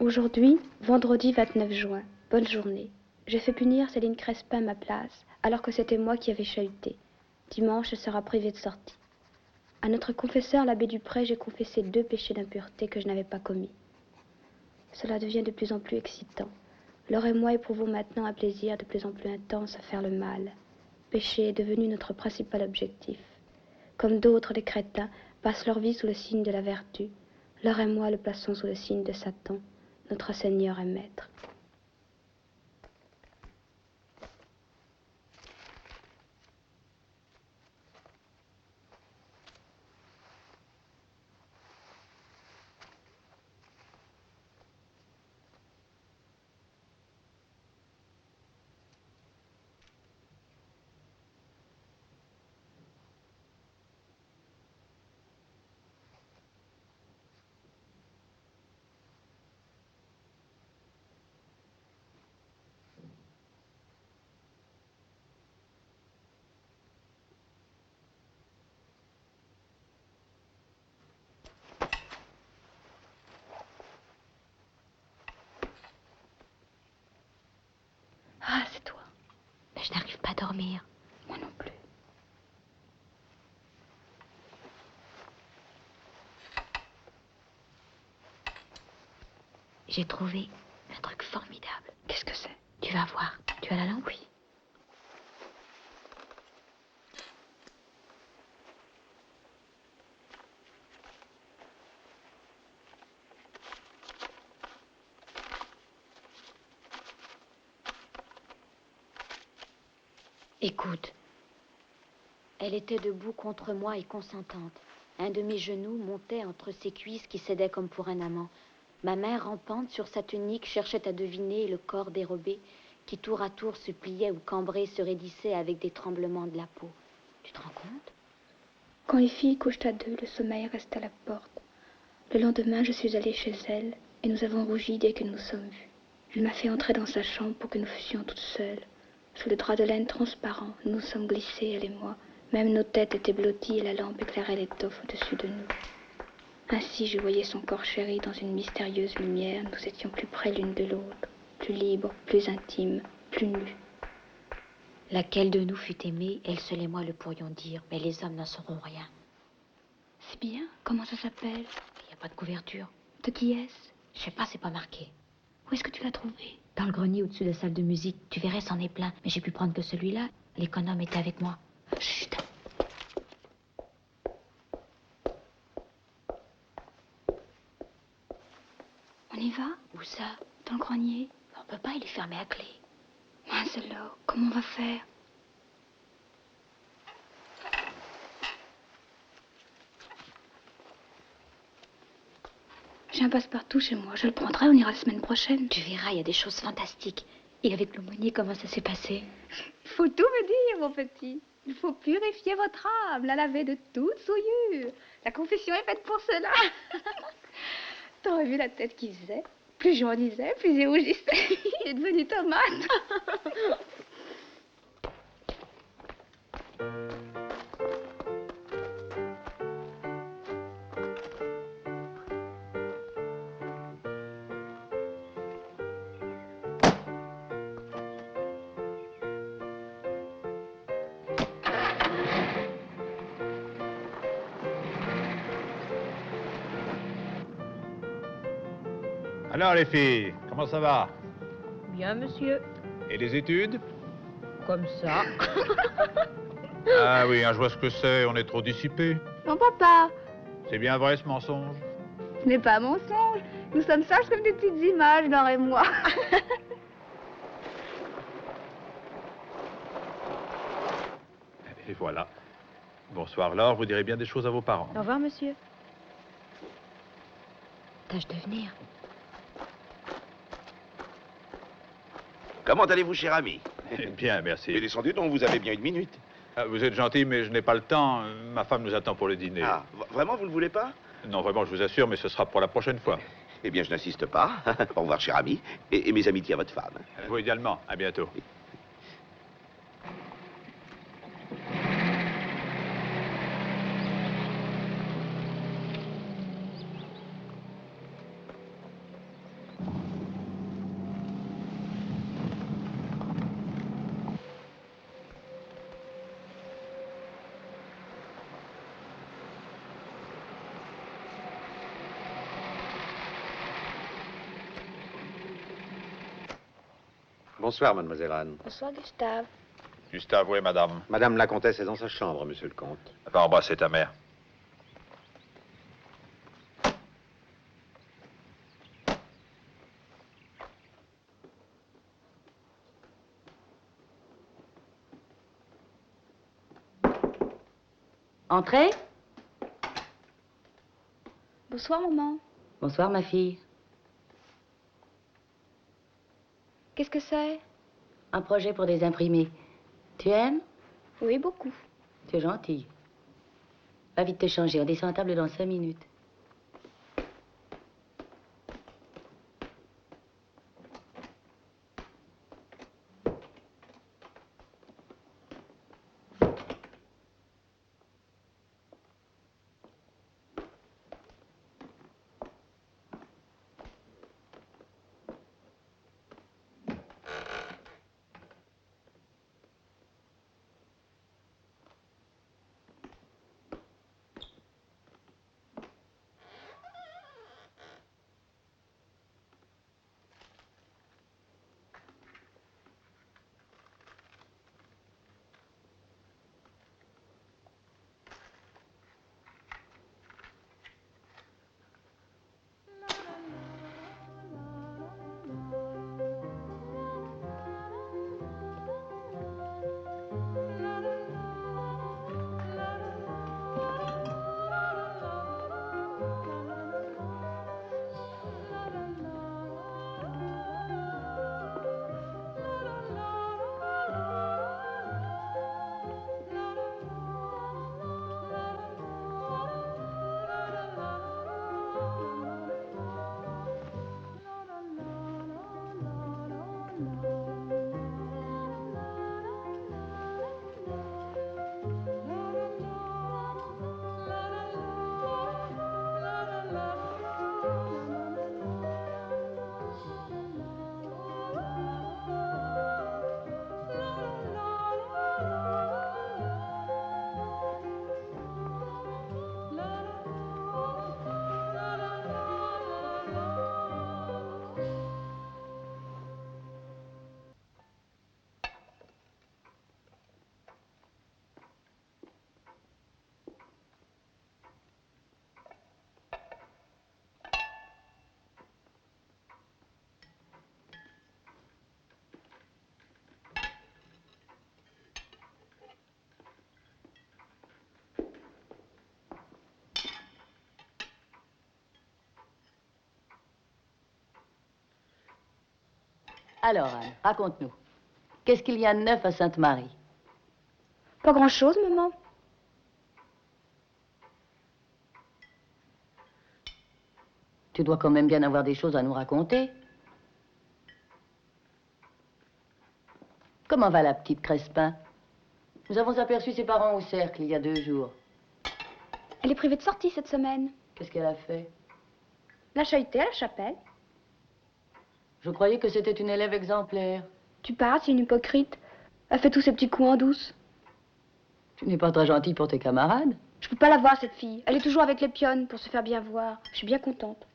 Aujourd'hui, vendredi 29 juin, bonne journée. J'ai fait punir Céline Crespin à ma place, alors que c'était moi qui avais chahuté. Dimanche, elle sera privée de sortie. À notre confesseur, l'abbé Dupré, j'ai confessé 2 péchés d'impureté que je n'avais pas commis. Cela devient de plus en plus excitant. Laure et moi éprouvons maintenant un plaisir de plus en plus intense à faire le mal. Péché est devenu notre principal objectif. Comme d'autres, les crétins passent leur vie sous le signe de la vertu. Laure et moi le plaçons sous le signe de Satan, notre Seigneur et Maître. Ah, c'est toi. Mais je n'arrive pas à dormir. Moi non plus. J'ai trouvé un truc formidable. Qu'est-ce que c'est? Tu vas voir. Tu as la lampe? Oui. Écoute. Elle était debout contre moi et consentante. Un de mes genoux montait entre ses cuisses qui cédaient comme pour un amant. Ma main rampante sur sa tunique cherchait à deviner le corps dérobé qui tour à tour se pliait ou cambré se raidissait avec des tremblements de la peau. Tu te rends compte? Quand les filles couchent à 2, le sommeil reste à la porte. Le lendemain, je suis allée chez elle et nous avons rougi dès que nous sommes vus. Elle m'a fait entrer dans sa chambre pour que nous fussions toutes seules. Sous le drap de laine transparent, nous nous sommes glissés, elle et moi. Même nos têtes étaient blotties et la lampe éclairait l'étoffe au-dessus de nous. Ainsi, je voyais son corps chéri dans une mystérieuse lumière. Nous étions plus près l'une de l'autre, plus libres, plus intimes, plus nus. Laquelle de nous fut aimée, elle seule et moi le pourrions dire, mais les hommes n'en sauront rien. C'est bien. Comment ça s'appelle? Il n'y a pas de couverture. De qui est-ce? Je sais pas, c'est pas marqué. Où est-ce que tu l'as trouvé? Dans le grenier au-dessus de la salle de musique. Tu verrais, c'en est plein. Mais j'ai pu prendre que celui-là. L'économe était avec moi. Chut. On y va? Où ça? Dans le grenier. On peut pas, il est fermé à clé. Mince alors, comment on va faire? J'ai un passe-partout chez moi. Je le prendrai, on ira la semaine prochaine. Tu verras, il y a des choses fantastiques. Et avec l'aumônier, comment ça s'est passé? Il faut tout me dire, mon petit. Il faut purifier votre âme, la laver de toute souillure. La confession est faite pour cela. T'aurais vu la tête qu'il faisait? Plus j'en disais, plus il rougissait. Il est devenu tomate. Alors les filles, comment ça va? Bien, monsieur. Et les études? Comme ça. Ah oui, hein, je vois ce que c'est, on est trop dissipés. Mon papa, C'est bien vrai ce mensonge? ce n'est pas un mensonge. Nous sommes sages comme des petites images, Laure et moi. Et voilà. Bonsoir Laure, vous direz bien des choses à vos parents. Au revoir, monsieur. Tâche de venir. Comment allez-vous, cher ami? Bien, merci. Il est descendu, donc vous avez bien 1 minute. Ah, vous êtes gentil, mais je n'ai pas le temps. Ma femme nous attend pour le dîner. Ah, vraiment, vous ne le voulez pas? Non, vraiment, je vous assure, mais ce sera pour la prochaine fois. Eh bien, je n'insiste pas. Au revoir, cher ami. Et mes amitiés à votre femme. Vous également. À bientôt. Bonsoir, mademoiselle Anne. Bonsoir, Gustave. Gustave, oui, madame. Madame la comtesse est dans sa chambre, monsieur le comte. Va embrasser ta mère. Entrez. Bonsoir, maman. Bonsoir, ma fille. Qu'est-ce que c'est? Un projet pour des imprimés. Tu aimes? Oui, beaucoup. Tu es gentille. Va vite te changer, on descend à table dans 5 minutes. Alors, Anne, raconte-nous. Qu'est-ce qu'il y a de neuf à Sainte-Marie? Pas grand-chose, maman. Tu dois quand même bien avoir des choses à nous raconter. Comment va la petite Crespin? Nous avons aperçu ses parents au cercle il y a 2 jours. Elle est privée de sortie cette semaine. Qu'est-ce qu'elle a fait? La chahuté à la chapelle. Je croyais que c'était une élève exemplaire. Tu parles, c'est une hypocrite. Elle fait tous ses petits coups en douce. Tu n'es pas très gentille pour tes camarades. Je peux pas la voir, cette fille. Elle est toujours avec les pionnes pour se faire bien voir. Je suis bien contente.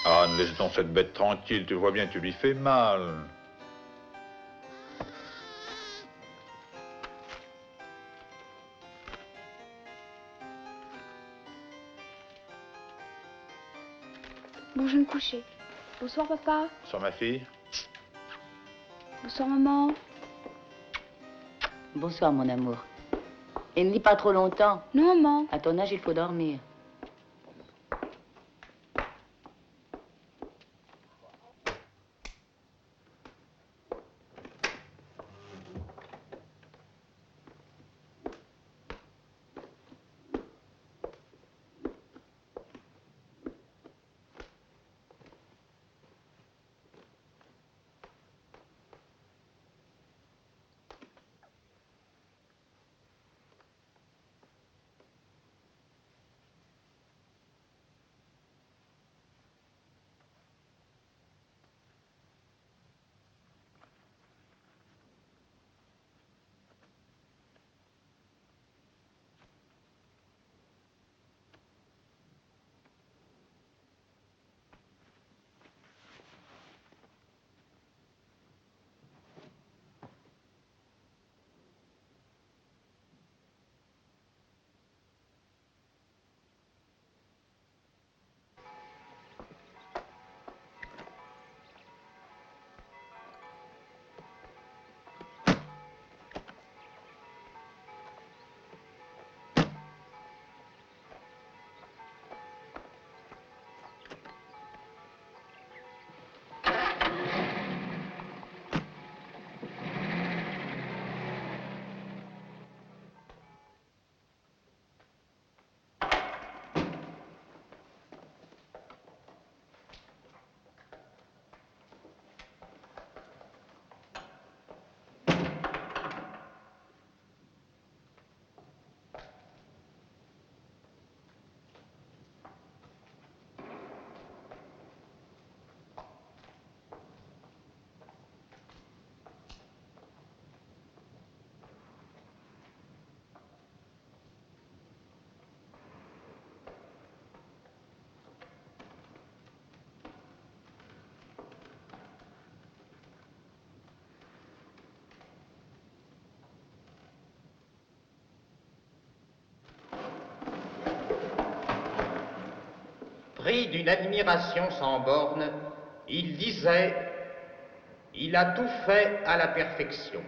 Anne, laisse donc cette bête tranquille, tu vois bien, tu lui fais mal. Bon, je vais me coucher. Bonsoir, papa. Sur ma fille. Bonsoir, maman. Bonsoir, mon amour. Et ne lis pas trop longtemps. Non, maman. À ton âge, il faut dormir. pris d'une admiration sans borne, il disait « Il a tout fait à la perfection.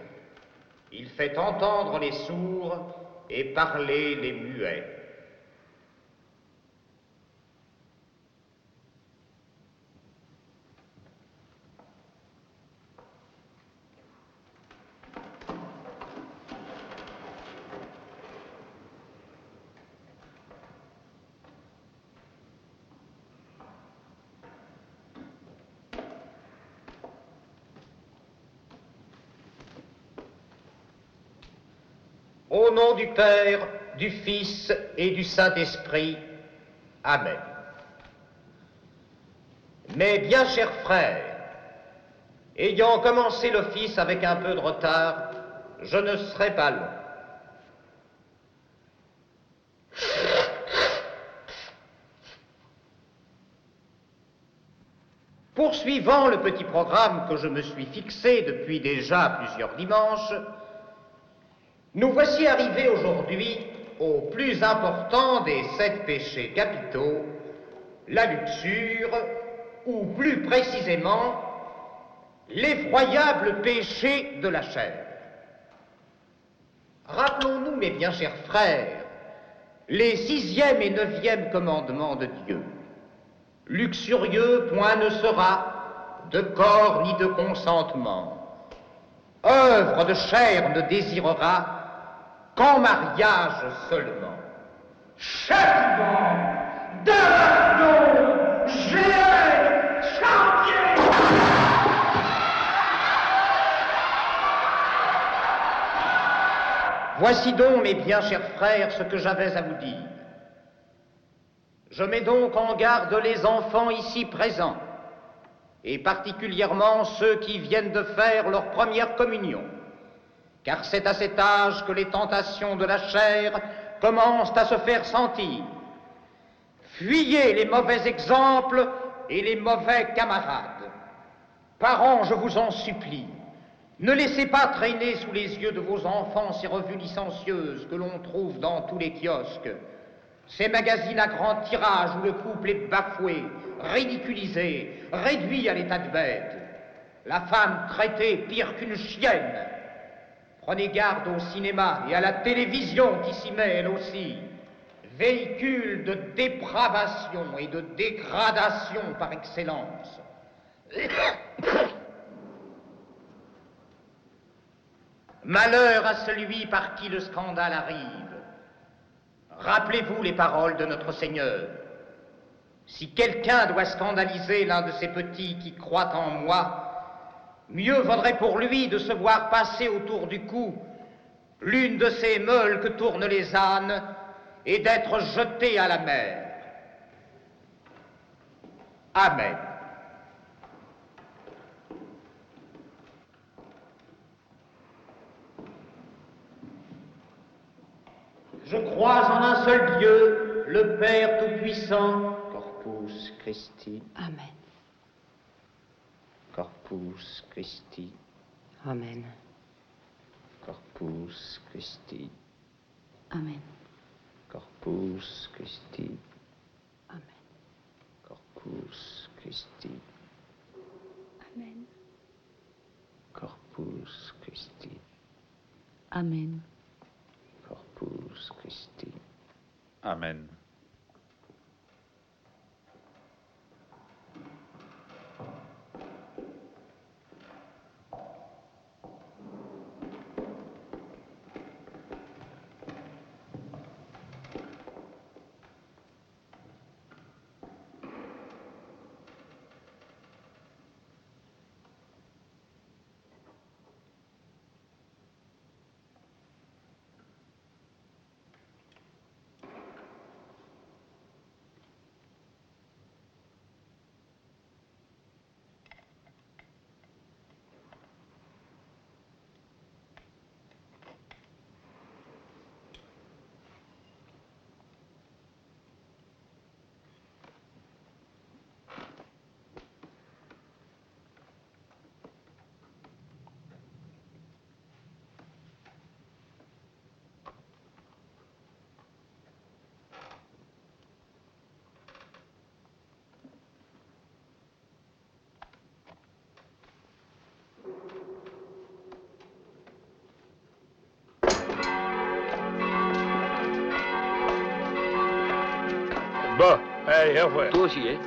Il fait entendre les sourds et parler les muets. » Au nom du Père, du Fils et du Saint-Esprit. Amen. Mes bien chers frères, ayant commencé l'office avec un peu de retard, je ne serai pas long. Poursuivant le petit programme que je me suis fixé depuis déjà plusieurs dimanches, nous voici arrivés aujourd'hui au plus important des 7 péchés capitaux, la luxure, ou plus précisément, l'effroyable péché de la chair. Rappelons-nous, mes bien chers frères, les 6e et 9e commandements de Dieu. Luxurieux point ne sera, de corps ni de consentement. Œuvre de chair ne désirera, qu'en mariage seulement. Châtiment, damnation, géhenne, chantier. Voici donc, mes bien chers frères, ce que j'avais à vous dire. Je mets donc en garde les enfants ici présents, et particulièrement ceux qui viennent de faire leur première communion, car c'est à cet âge que les tentations de la chair commencent à se faire sentir. Fuyez les mauvais exemples et les mauvais camarades. Parents, je vous en supplie, ne laissez pas traîner sous les yeux de vos enfants ces revues licencieuses que l'on trouve dans tous les kiosques, ces magazines à grand tirage où le couple est bafoué, ridiculisé, réduit à l'état de bête, la femme traitée pire qu'une chienne. Prenez garde au cinéma et à la télévision qui s'y met elle aussi, véhicule de dépravation et de dégradation par excellence. Malheur à celui par qui le scandale arrive. Rappelez-vous les paroles de notre Seigneur. Si quelqu'un doit scandaliser l'un de ces petits qui croient en moi, mieux vaudrait pour lui de se voir passer autour du cou l'une de ces meules que tournent les ânes et d'être jeté à la mer. Amen. Je crois en un seul Dieu, le Père Tout-Puissant, Corpus Christi. Amen. Corpus Christi. Amen. Corpus Christi. Amen. Corpus Christi. Amen. Corpus Christi. Amen. Corpus Christi. Amen. Corpus Christi. Amen. Hey, au revoir. Toi aussi, hein?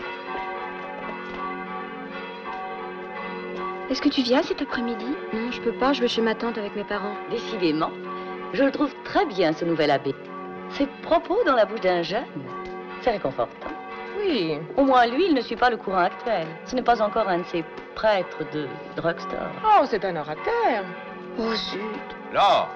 Est-ce que tu viens cet après-midi? Non, je peux pas, je vais chez ma tante avec mes parents. Décidément, je le trouve très bien, ce nouvel abbé. Ses propos dans la bouche d'un jeune, c'est réconfortant. Oui. Au moins, lui, il ne suit pas le courant actuel. Ce n'est pas encore un de ces prêtres de drugstore. Oh, c'est un orateur. Oh zut. Là,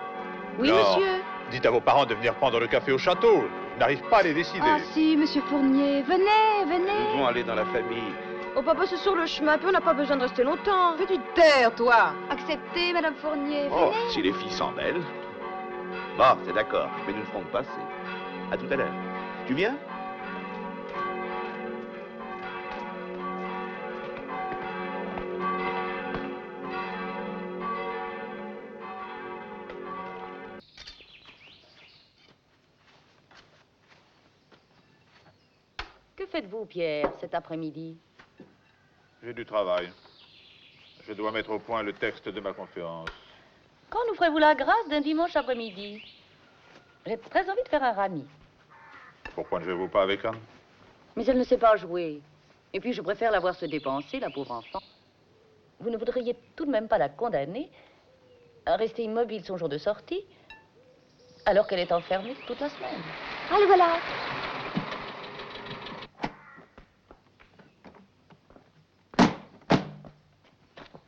Oui, Non. monsieur. dites à vos parents de venir prendre le café au château. Je n'arrive pas à les décider. Ah si, monsieur Fournier, venez, Nous venez. devons aller dans la famille. Oh, papa, c'est sur le chemin, puis on n'a pas besoin de rester longtemps. Fais-tu taire, toi. Acceptez, madame Fournier, Oh, venez. si les filles sont belles. Bon, c'est d'accord, mais nous ne ferons que passer. À tout à l'heure. Tu viens? Que faites-vous, Pierre, cet après-midi? J'ai du travail. Je dois mettre au point le texte de ma conférence. Quand nous ferez-vous la grâce d'un dimanche après-midi? J'ai très envie de faire un rami. Pourquoi ne jouez-vous pas avec Anne? Mais elle ne sait pas jouer. Et puis, je préfère la voir se dépenser, la pauvre enfant. Vous ne voudriez tout de même pas la condamner à rester immobile son jour de sortie, alors qu'elle est enfermée toute la semaine? Ah, le voilà.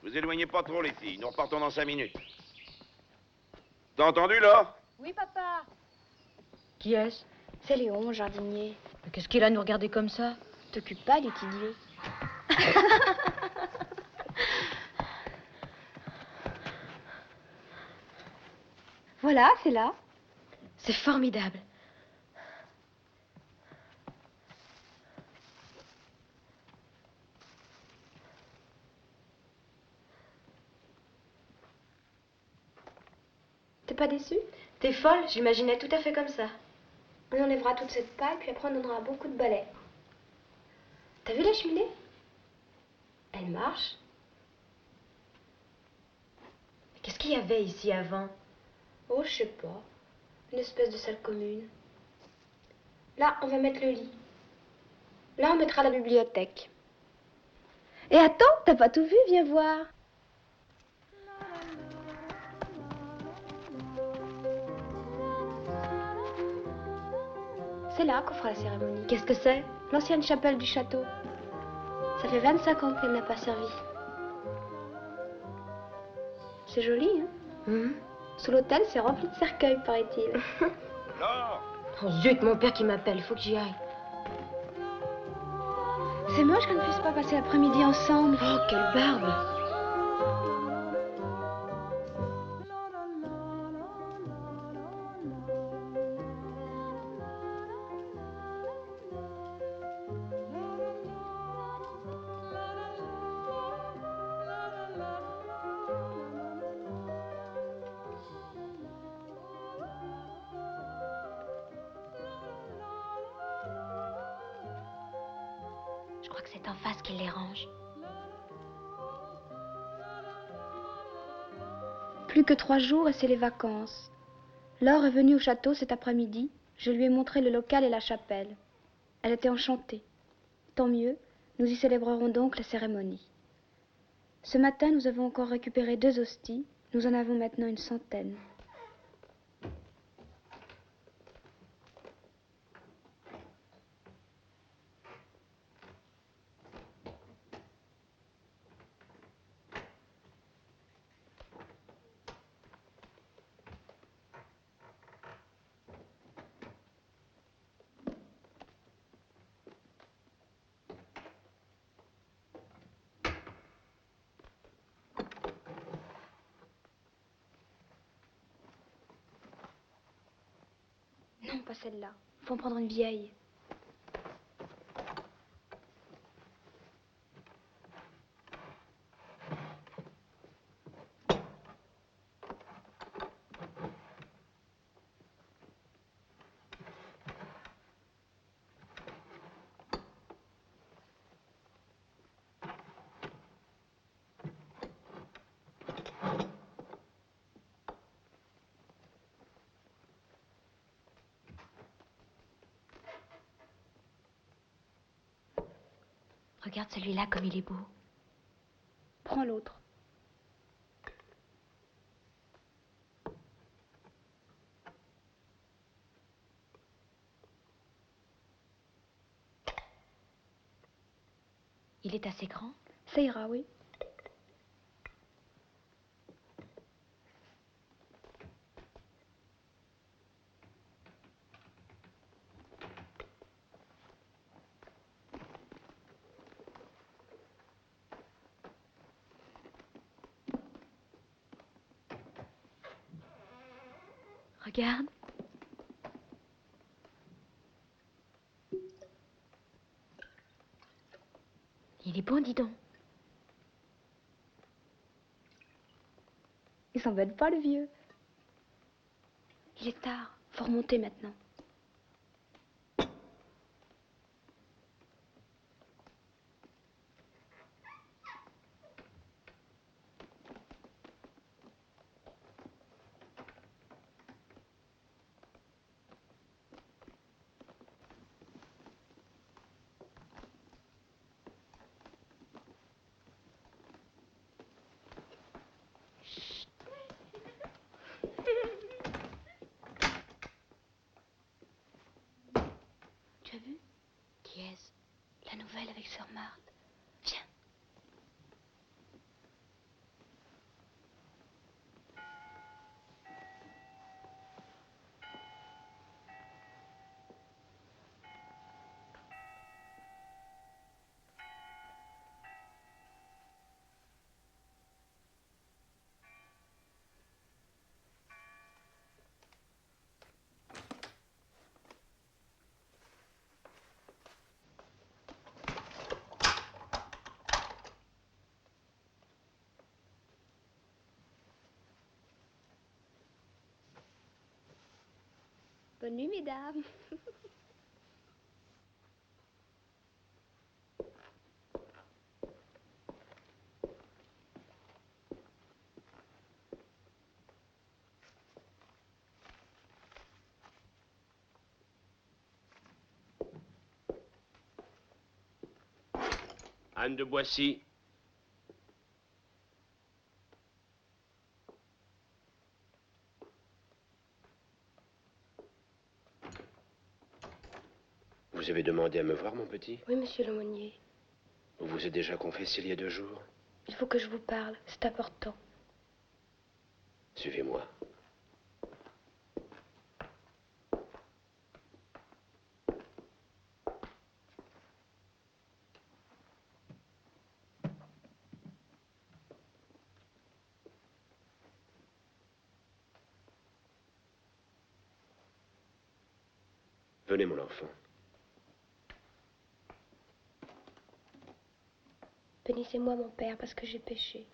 Vous éloignez pas trop, les filles. Nous repartons dans 5 minutes. T'as entendu, Laure? Oui, papa. Qui est-ce? C'est Léon, mon jardinier. Mais qu'est-ce qu'il a à nous regarder comme ça? T'occupe pas du idiot. Voilà, c'est là. C'est formidable. T'es pas déçu? T'es folle, j'imaginais tout à fait comme ça. On enlèvera toute cette paille, puis après on donnera beaucoup de balais. T'as vu la cheminée? Elle marche. Qu'est-ce qu'il y avait ici avant? Oh, je sais pas. Une espèce de salle commune. Là, on va mettre le lit. Là, on mettra la bibliothèque. Et attends, t'as pas tout vu, viens voir. C'est là qu'on fera la cérémonie. Qu'est-ce que c'est? L'ancienne chapelle du château. Ça fait 25 ans qu'elle n'a pas servi. C'est joli, hein? Sous l'autel, c'est rempli de cercueils, paraît-il. Laure! Oh zut, mon père qui m'appelle, il faut que j'y aille. C'est moche qu'on ne puisse pas passer l'après-midi ensemble. Oh, quelle barbe! Je crois que c'est en face qu'il les range. Plus que 3 jours et c'est les vacances. Laure est venue au château cet après-midi. Je lui ai montré le local et la chapelle. Elle était enchantée. Tant mieux, nous y célébrerons donc la cérémonie. Ce matin, nous avons encore récupéré 2 hosties. Nous en avons maintenant une centaine. Non, pas celle-là. Faut en prendre une vieille. Regarde celui-là comme il est beau. Prends l'autre. Il est assez grand. Ça ira, oui. Regarde. Il est bon, dis donc. Il s'embête pas, le vieux. Il est tard. Faut remonter maintenant. Tu as vu? Qui est-ce? La nouvelle avec Sœur Marthe. Viens. Bonne nuit, mesdames. Anne de Boissy. Vous avez demandé à me voir, mon petit? Oui, monsieur l'aumônier. Vous vous êtes déjà confessé il y a 2 jours? Il faut que je vous parle. C'est important. Suivez-moi. Venez, mon enfant. Bénissez-moi, mon père, parce que j'ai péché.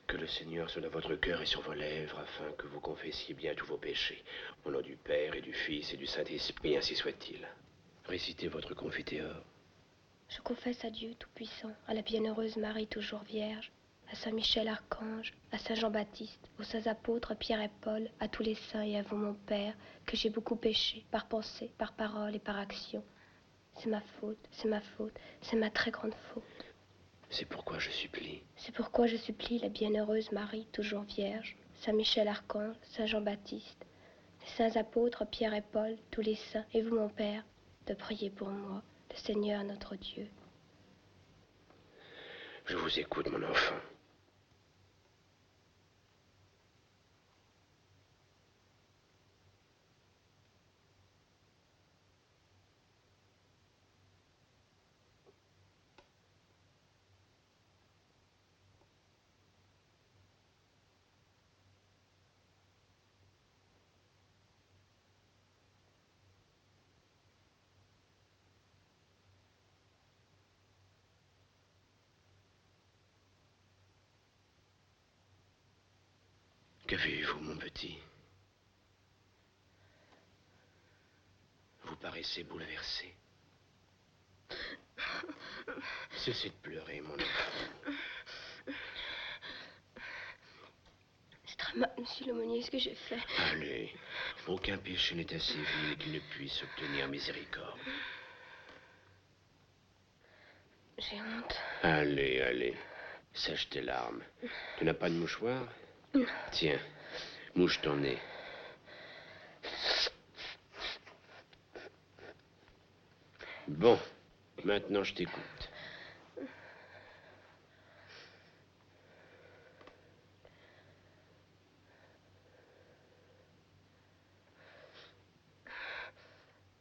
Que le Seigneur soit dans votre cœur et sur vos lèvres, afin que vous confessiez bien tous vos péchés. Au nom du Père et du Fils et du Saint-Esprit, ainsi soit-il. Récitez votre confiteor. Je confesse à Dieu Tout-Puissant, à la bienheureuse Marie toujours Vierge, à Saint Michel Archange, à Saint Jean-Baptiste, aux saints apôtres Pierre et Paul, à tous les saints et à vous, mon Père, que j'ai beaucoup péché, par pensée, par parole et par action. C'est ma faute, c'est ma faute, c'est ma très grande faute. C'est pourquoi je supplie. C'est pourquoi je supplie la bienheureuse Marie, toujours Vierge, Saint Michel Archange, Saint Jean-Baptiste, les saints apôtres Pierre et Paul, tous les saints, et vous, mon Père, de prier pour moi, le Seigneur notre Dieu. Je vous écoute, mon enfant. Qu'avez-vous, mon petit? Vous paraissez bouleversé. Cessez de pleurer, mon enfant. C'est très mal, monsieur l'aumônier, ce que j'ai fait. Allez, aucun péché n'est assez vil qu'il ne puisse obtenir miséricorde. J'ai honte. Allez, allez. Sèche tes larmes. Tu n'as pas de mouchoir? Non. Tiens, mouche ton nez. Bon, maintenant je t'écoute.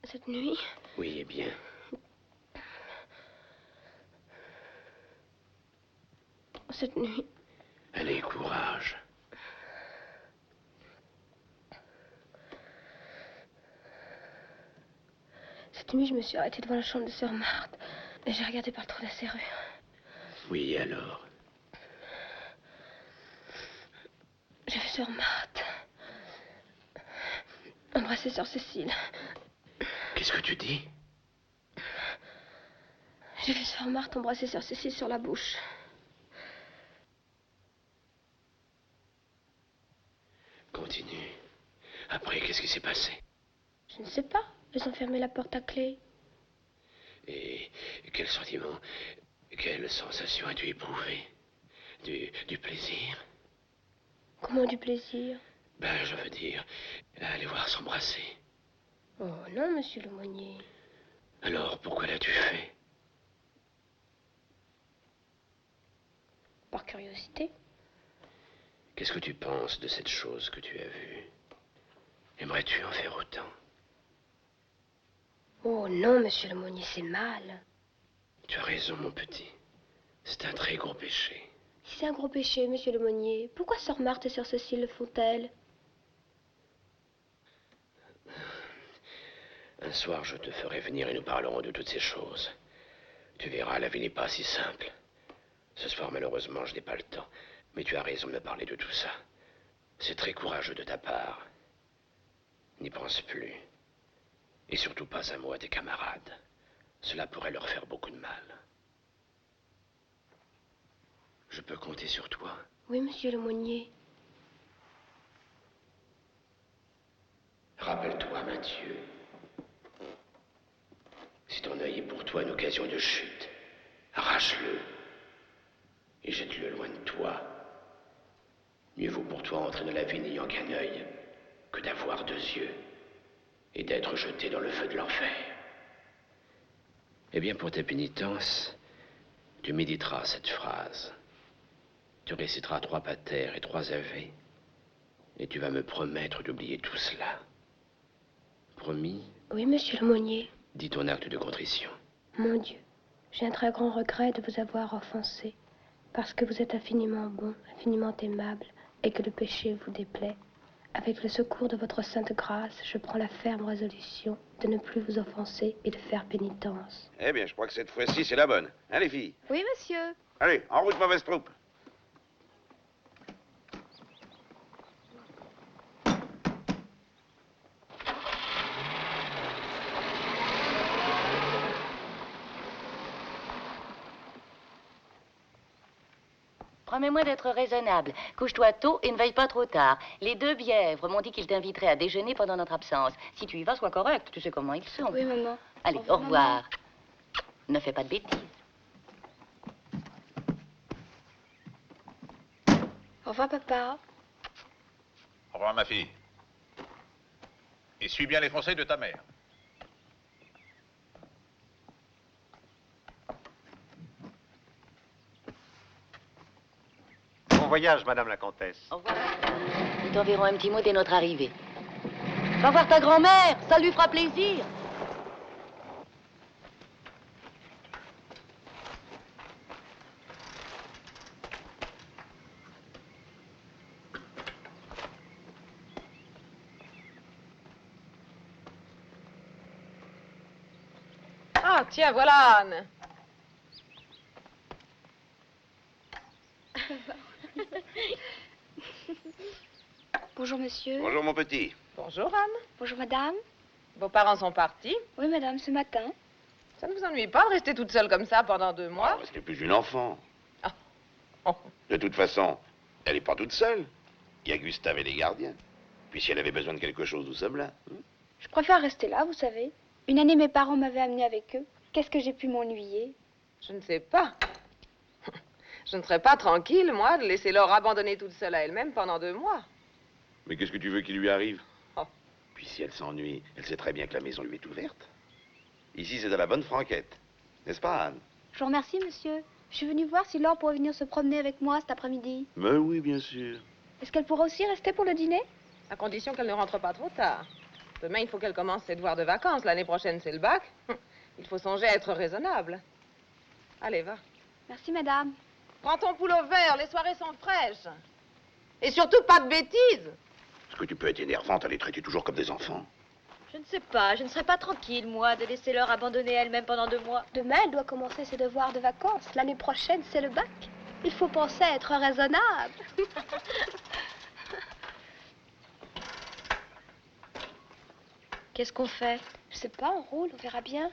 Cette nuit, Oui, eh bien. cette nuit, Allez, courage. cette nuit, je me suis arrêtée devant la chambre de sœur Marthe. Et j'ai regardé par le trou de la serrure. Oui, alors? J'ai vu sœur Marthe embrasser sœur Cécile. Qu'est-ce que tu dis? J'ai vu sœur Marthe embrasser sœur Cécile sur la bouche. Continue. Après, qu'est-ce qui s'est passé? Je ne sais pas. Elles ont fermé la porte à clé. Et quel sentiment, quelle sensation as-tu éprouvé? Du plaisir? Comment du plaisir? Ben, je veux dire, à les voir s'embrasser. Oh non, monsieur l'aumônier. Alors, pourquoi l'as-tu fait? Par curiosité. Qu'est-ce que tu penses de cette chose que tu as vue? Aimerais-tu en faire autant? Oh non, monsieur l'aumônier, c'est mal. Tu as raison, mon petit. C'est un très gros péché. Si c'est un gros péché, monsieur l'aumônier, pourquoi sœur Marthe et sœur Cécile le font-elles? Un soir, je te ferai venir et nous parlerons de toutes ces choses. Tu verras, la vie n'est pas si simple. Ce soir, malheureusement, je n'ai pas le temps. Mais tu as raison de me parler de tout ça. C'est très courageux de ta part. N'y pense plus. Et surtout pas un mot à tes camarades. Cela pourrait leur faire beaucoup de mal. Je peux compter sur toi? Oui, monsieur l'aumônier. Rappelle-toi, Mathieu. Si ton œil est pour toi une occasion de chute, arrache-le et jette-le loin de toi. Mieux vaut pour toi entrer dans la vie n'ayant qu'un œil que d'avoir 2 yeux et d'être jeté dans le feu de l'enfer. Eh bien, pour ta pénitence, tu méditeras cette phrase. Tu réciteras 3 pater et 3 ave, et tu vas me promettre d'oublier tout cela. Promis? Oui, monsieur l'aumônier. Dis ton acte de contrition. Mon Dieu, j'ai un très grand regret de vous avoir offensé, parce que vous êtes infiniment bon, infiniment aimable, et que le péché vous déplaît. Avec le secours de votre sainte grâce, je prends la ferme résolution de ne plus vous offenser et de faire pénitence. Eh bien, je crois que cette fois-ci, c'est la bonne. Hein, les filles? Oui, monsieur. Allez, en route, mauvaise troupe. Promets-moi d'être raisonnable. Couche-toi tôt et ne veille pas trop tard. Les 2 bièvres m'ont dit qu'ils t'inviteraient à déjeuner pendant notre absence. Si tu y vas, sois correct. Tu sais comment ils sont. Oui, maman. Allez, au revoir. Ne fais pas de bêtises. Au revoir, papa. Au revoir, ma fille. Et suis bien les conseils de ta mère. Bon voyage, Madame la Comtesse. Au revoir. Nous t'enverrons un petit mot dès notre arrivée. Va voir ta grand-mère, ça lui fera plaisir. Ah, tiens, voilà Anne. Bonjour, monsieur. Bonjour, mon petit. Bonjour Anne. Bonjour, madame. Vos parents sont partis. Oui, madame, ce matin. Ça ne vous ennuie pas de rester toute seule comme ça pendant 2 mois? Ce n'est plus une enfant. Ah. Oh. De toute façon, elle n'est pas toute seule. Il y a Gustave et les gardiens. Puis si elle avait besoin de quelque chose, nous sommes là. Je préfère rester là, vous savez. Une année, mes parents m'avaient amené avec eux. Qu'est-ce que j'ai pu m'ennuyer? Je ne sais pas. Je ne serais pas tranquille, moi, de laisser Laure abandonnée toute seule à elle-même pendant 2 mois. Mais qu'est-ce que tu veux qu'il lui arrive? Oh. Puis si elle s'ennuie, elle sait très bien que la maison lui est ouverte. Ici, c'est de la bonne franquette. N'est-ce pas, Anne? Je vous remercie, monsieur. Je suis venue voir si Laure pourrait venir se promener avec moi cet après-midi. Mais oui, bien sûr. Est-ce qu'elle pourra aussi rester pour le dîner? À condition qu'elle ne rentre pas trop tard. Demain, il faut qu'elle commence ses devoirs de vacances. L'année prochaine, c'est le bac. Il faut songer à être raisonnable. Allez, va. Merci, madame. Prends ton poule au vert, les soirées sont fraîches. Et surtout, pas de bêtises. Est-ce que tu peux être énervante à les traiter toujours comme des enfants? Je ne sais pas, je ne serais pas tranquille, moi, de laisser Laure abandonnée elle-même pendant 2 mois. Demain, elle doit commencer ses devoirs de vacances. L'année prochaine, c'est le bac. Il faut penser à être raisonnable. Qu'est-ce qu'on fait? Je sais pas, on roule, on verra bien.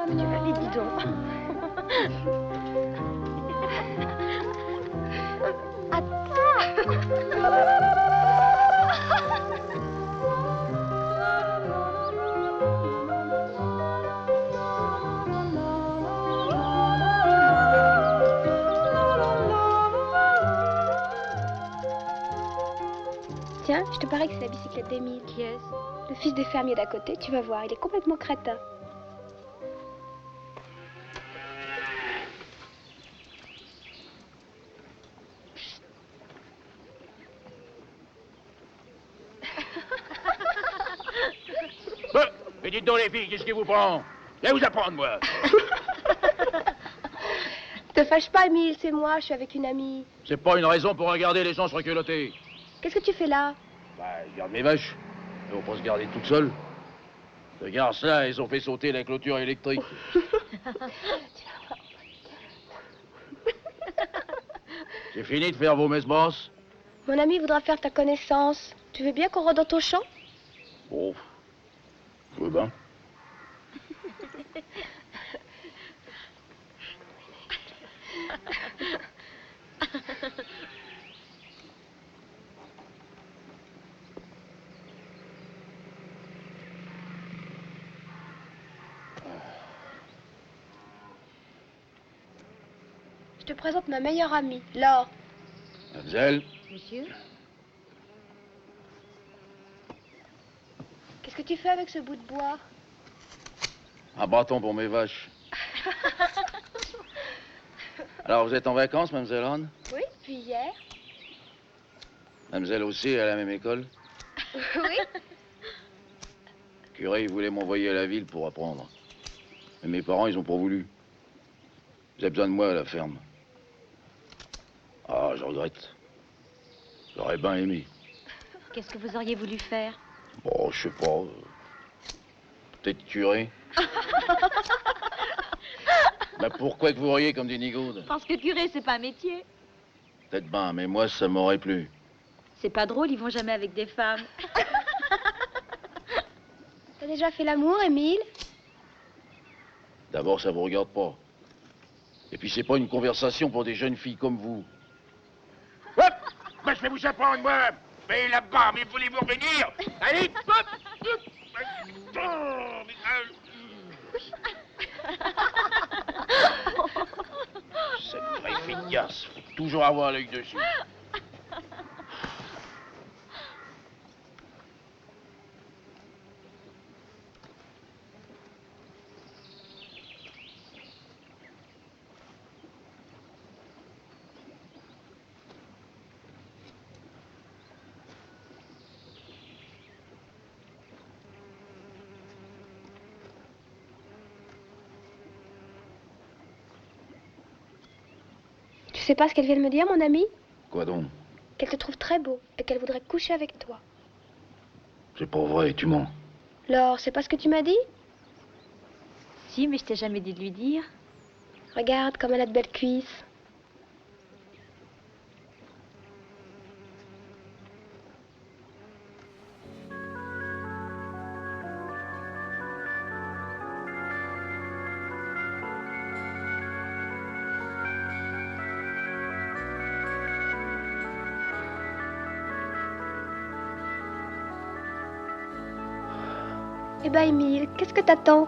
Tu vas vite, dis donc. Tiens, je te parie que c'est la bicyclette d'Émile. Qui est-ce? Le fils des fermiers d'à côté, tu vas voir, il est complètement crétin. Mais dites donc les filles, qu'est-ce qui vous prend? Viens vous apprendre, moi. Te fâche pas, Émile, c'est moi, je suis avec une amie. C'est pas une raison pour regarder les gens se reculoter. Qu'est-ce que tu fais là? Bah, je garde mes vaches. Elles vont pas se garder toutes seules. Regarde ça, ils ont fait sauter la clôture électrique. C'est fini de faire vos messes basses? Mon ami voudra faire ta connaissance. Tu veux bien qu'on redonne au champ? Bon, je veux bien. Je te présente ma meilleure amie, Laure. Mademoiselle, Monsieur? Qu'est-ce que tu fais avec ce bout de bois? un bâton pour mes vaches. Alors, vous êtes en vacances, mademoiselle Anne? Oui, puis hier. Mademoiselle aussi est à la même école? Oui. Le curé, il voulait m'envoyer à la ville pour apprendre. Mais mes parents, ils ont pas voulu. Ils avaient besoin de moi à la ferme. Ah, je regrette. J'aurais bien aimé. Qu'est-ce que vous auriez voulu faire? Bon, je sais pas. Peut-être curé. Mais pourquoi que vous riez comme des nigaudes? Parce que curé, c'est pas un métier. Peut-être bien, mais moi, ça m'aurait plu. C'est pas drôle, ils vont jamais avec des femmes. T'as déjà fait l'amour, Émile? D'abord, ça vous regarde pas. Et puis, c'est pas une conversation pour des jeunes filles comme vous. Hop! Moi, je vais vous apprendre, moi! Mais là-bas, mais voulez-vous revenir? Allez, hop! Cette vraie efficace, faut toujours avoir l'œil dessus. Tu sais pas ce qu'elle vient de me dire, mon amie? Quoi donc? Qu'elle te trouve très beau et qu'elle voudrait coucher avec toi. C'est pas vrai, tu mens. Laure, c'est pas ce que tu m'as dit? Si, mais je t'ai jamais dit de lui dire. Regarde comme elle a de belles cuisses. Eh ben, Émile, qu'est-ce que t'attends?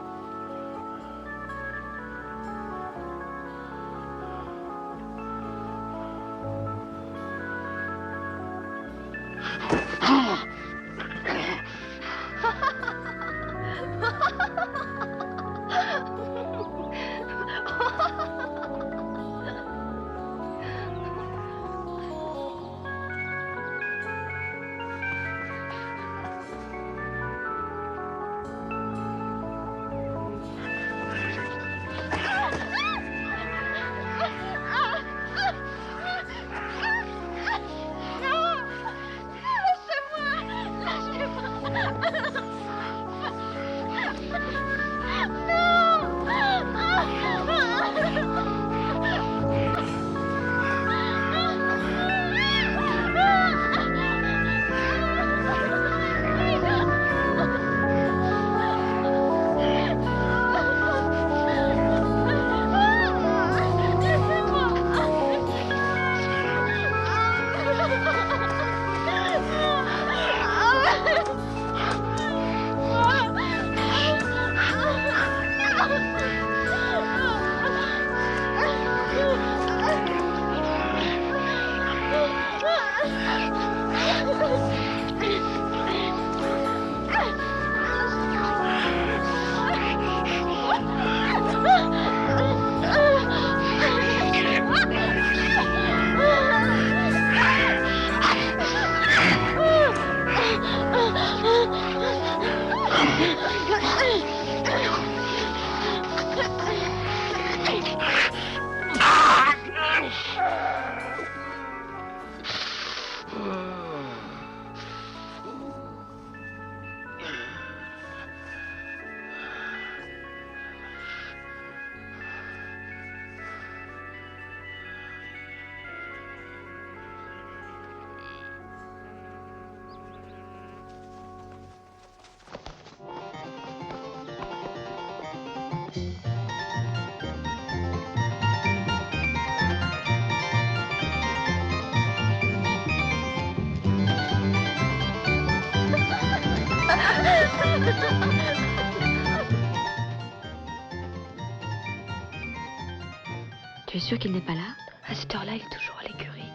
Tu es sûr qu'il n'est pas là? À cette heure-là, il est toujours à l'écurie.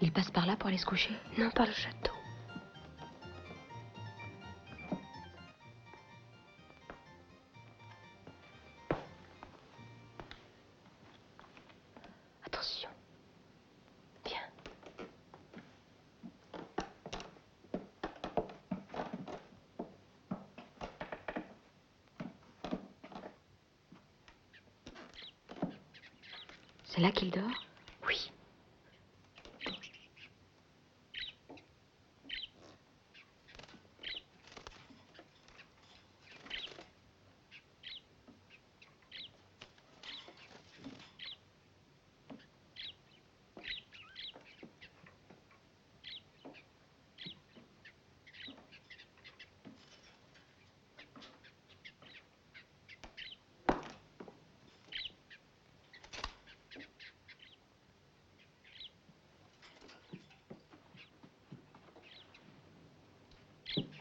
Il passe par là pour aller se coucher? Non, par le château. Attention. Viens. C'est là qu'il dort? Oui.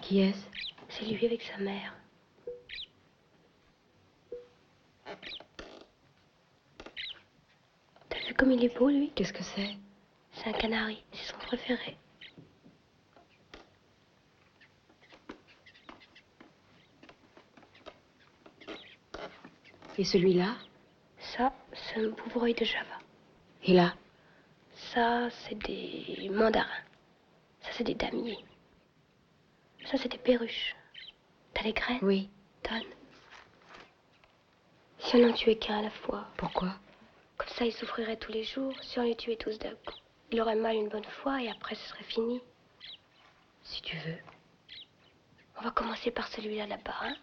Qui est-ce? C'est lui avec sa mère. T'as vu comme il est beau, lui? Qu'est-ce que c'est? C'est un canari. C'est son préféré. Et celui-là? Ça, c'est un bouvreuil de Java. Et là? Ça, c'est des mandarins. Ça, c'est des damiers. Ça, c'est des perruches. T'as les graines? Oui. Donne. Si on n'en tuait qu'un à la fois. Pourquoi? Comme ça, il souffrirait tous les jours. Si on les tuait tous d'un coup, il aurait mal une bonne fois et après, ce serait fini. Si tu veux. On va commencer par celui-là là-bas, hein?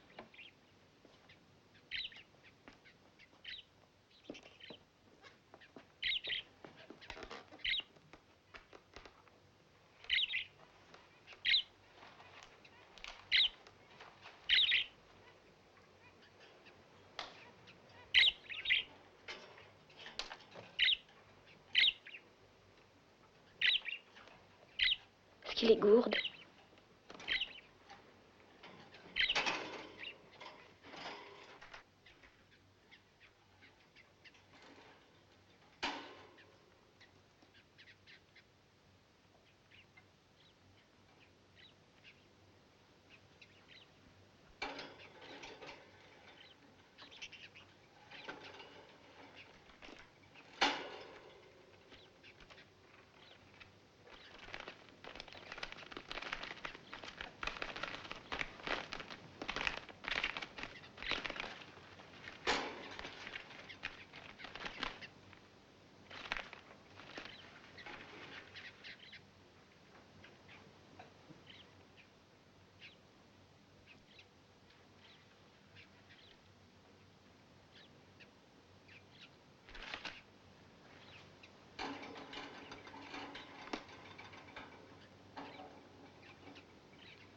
qu'il est gourde.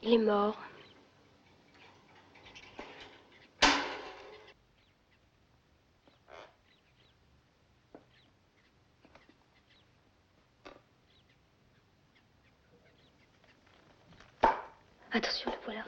Il est mort. Attention, le voilà.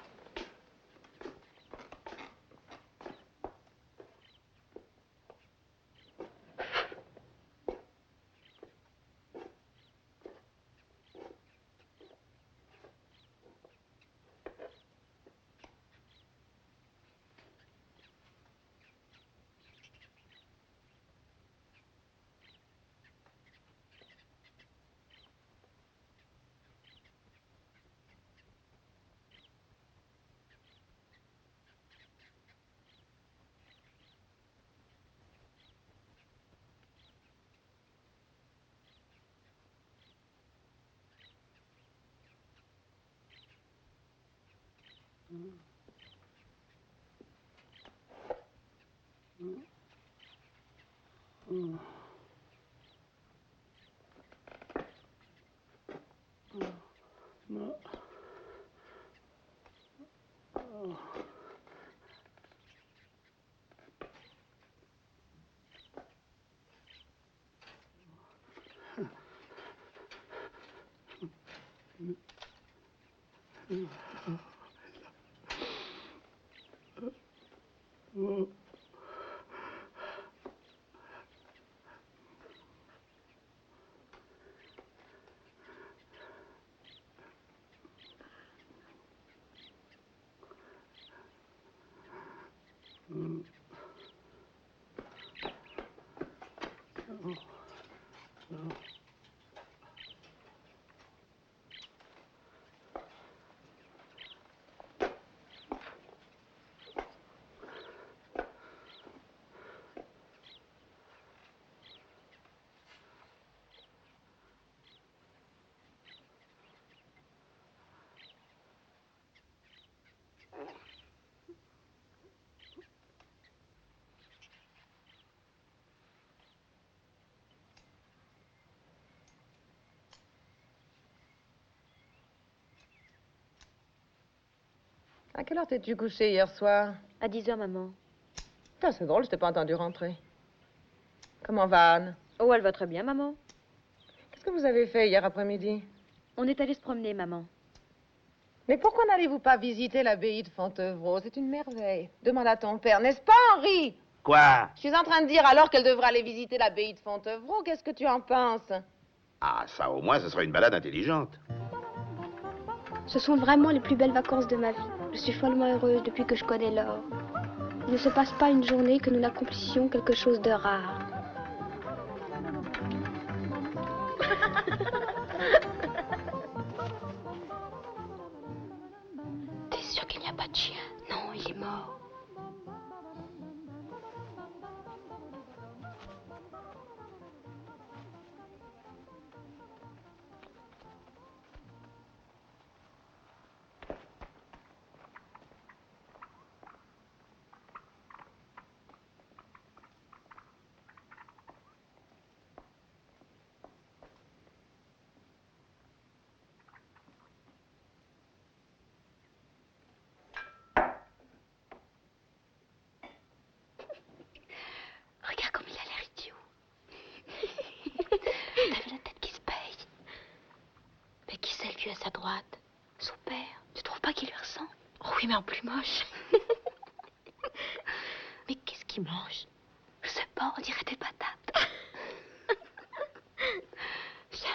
À quelle heure t'es-tu couché hier soir? À 10 heures, maman. Putain, c'est drôle, je t'ai pas entendu rentrer. Comment va Anne? Oh, elle va très bien, maman. Qu'est-ce que vous avez fait hier après-midi? On est allé se promener, maman. Mais pourquoi n'allez-vous pas visiter l'abbaye de Fontevraud? C'est une merveille. Demande à ton père, n'est-ce pas, Henri? Quoi? Je suis en train de dire alors qu'elle devrait aller visiter l'abbaye de Fontevraud. Qu'est-ce que tu en penses? Ah, ça au moins, ce serait une balade intelligente. Ce sont vraiment les plus belles vacances de ma vie. Je suis follement heureuse depuis que je connais Laure. Il ne se passe pas une journée que nous n'accomplissions quelque chose de rare. T'es sûr qu'il n'y a pas de chien? Non, il est mort. droite. Son père, tu trouves pas qu'il lui ressemble? Oh oui, mais en plus moche. Mais qu'est-ce qu'il mange? Je sais pas, on dirait des patates. Viens.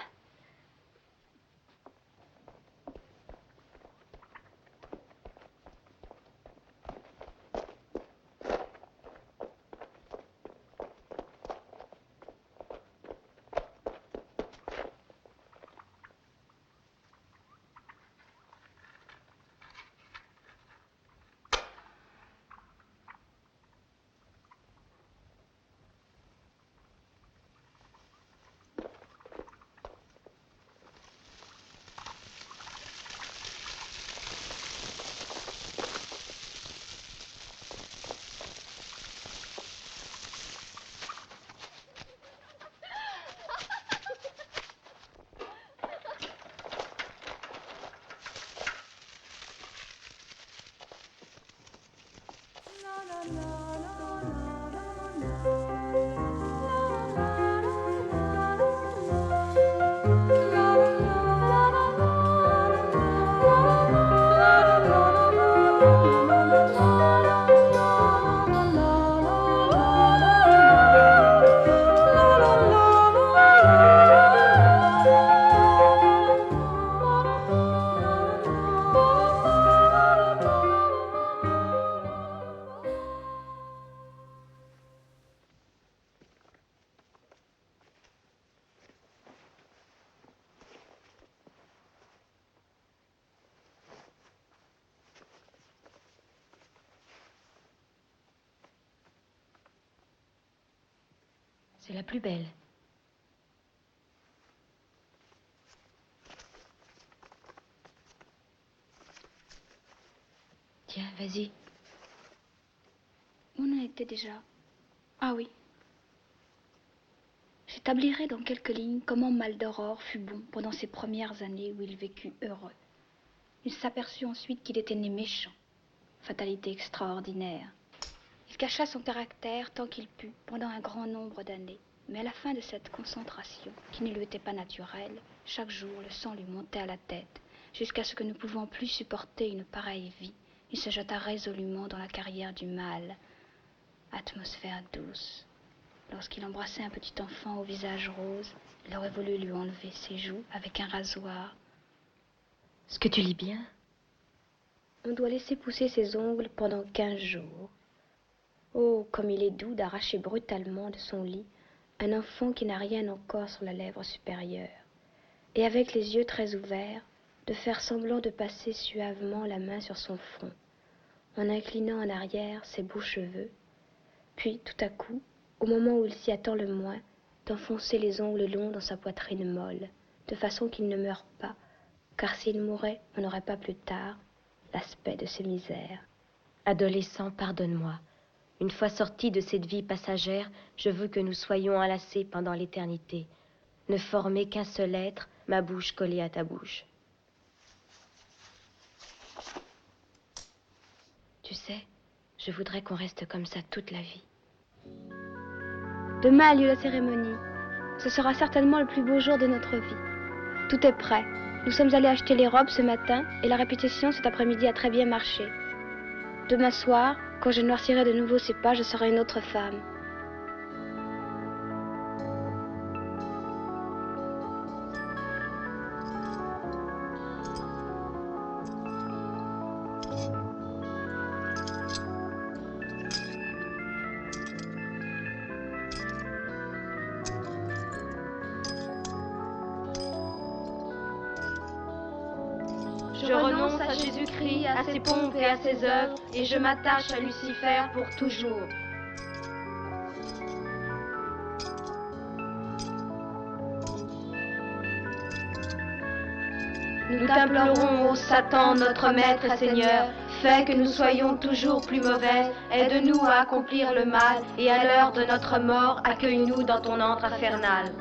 C'est la plus belle. Tiens, vas-y. Où on en était déjà? Ah oui. J'établirai dans quelques lignes comment Maldoror fut bon pendant ces premières années où il vécut heureux. Il s'aperçut ensuite qu'il était né méchant. Fatalité extraordinaire. Il cacha son caractère tant qu'il put pendant un grand nombre d'années. Mais à la fin de cette concentration, qui ne lui était pas naturelle, chaque jour le sang lui montait à la tête, jusqu'à ce que ne pouvant plus supporter une pareille vie, il se jeta résolument dans la carrière du mal. Atmosphère douce. Lorsqu'il embrassait un petit enfant au visage rose, il aurait voulu lui enlever ses joues avec un rasoir. Ce que tu lis bien? On doit laisser pousser ses ongles pendant 15 jours. Oh, comme il est doux d'arracher brutalement de son lit un enfant qui n'a rien encore sur la lèvre supérieure, et avec les yeux très ouverts, de faire semblant de passer suavement la main sur son front, en inclinant en arrière ses beaux cheveux, puis tout à coup, au moment où il s'y attend le moins, d'enfoncer les ongles longs dans sa poitrine molle, de façon qu'il ne meure pas, car s'il mourait, on n'aurait pas plus tard l'aspect de ses misères. Adolescent, pardonne-moi. Une fois sortis de cette vie passagère, je veux que nous soyons enlacés pendant l'éternité. Ne former qu'un seul être, ma bouche collée à ta bouche. Tu sais, je voudrais qu'on reste comme ça toute la vie. Demain a lieu la cérémonie. Ce sera certainement le plus beau jour de notre vie. Tout est prêt. Nous sommes allés acheter les robes ce matin et la répétition cet après-midi a très bien marché. Demain soir, quand je noircirai de nouveau ses pas, je serai une autre femme. Je renonce à Jésus-Christ, à ses pompes et à ses œuvres, et je m'attache à Lucifer pour toujours. Nous t'implorons, ô Satan, notre Maître et Seigneur, fais que nous soyons toujours plus mauvais, aide-nous à accomplir le mal, et à l'heure de notre mort, accueille-nous dans ton antre infernal.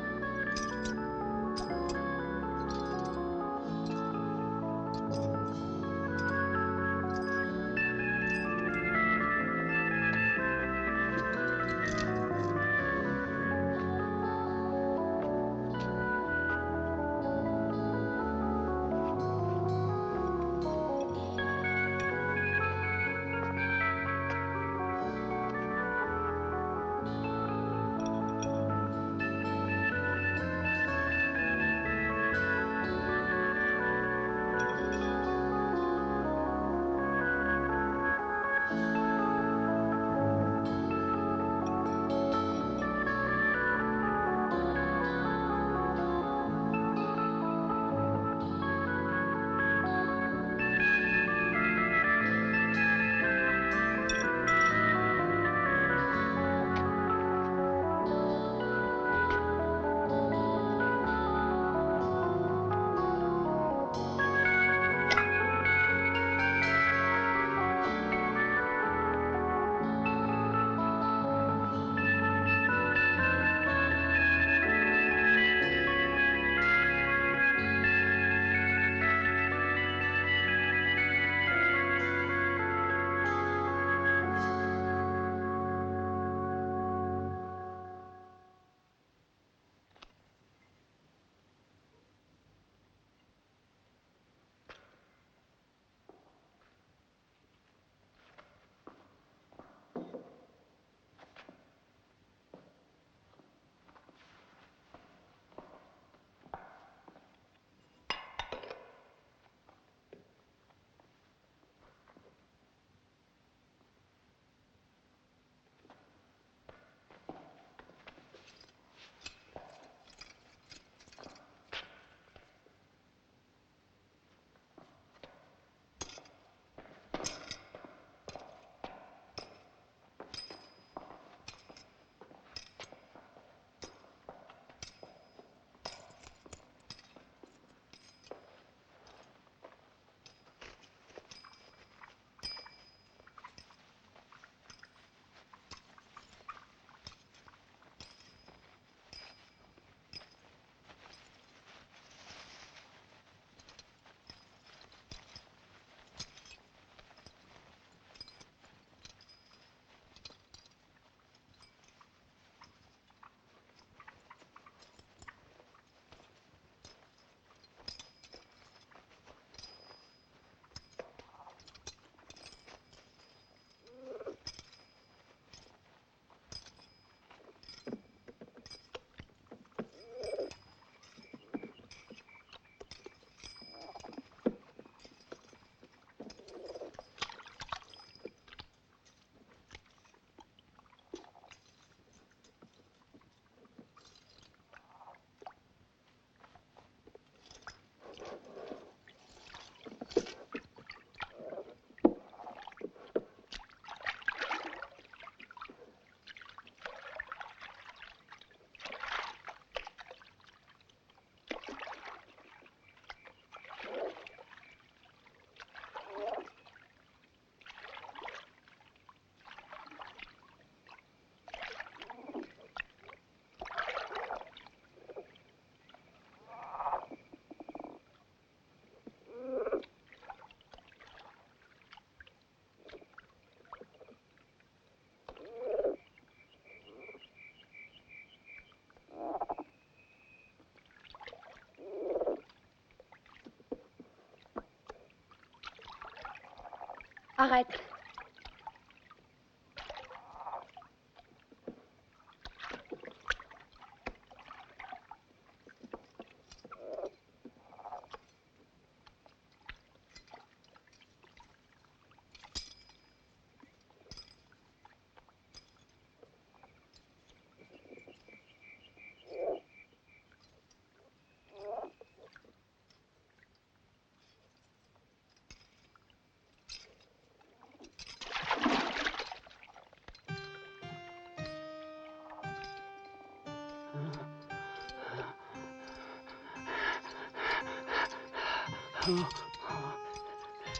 Arrête.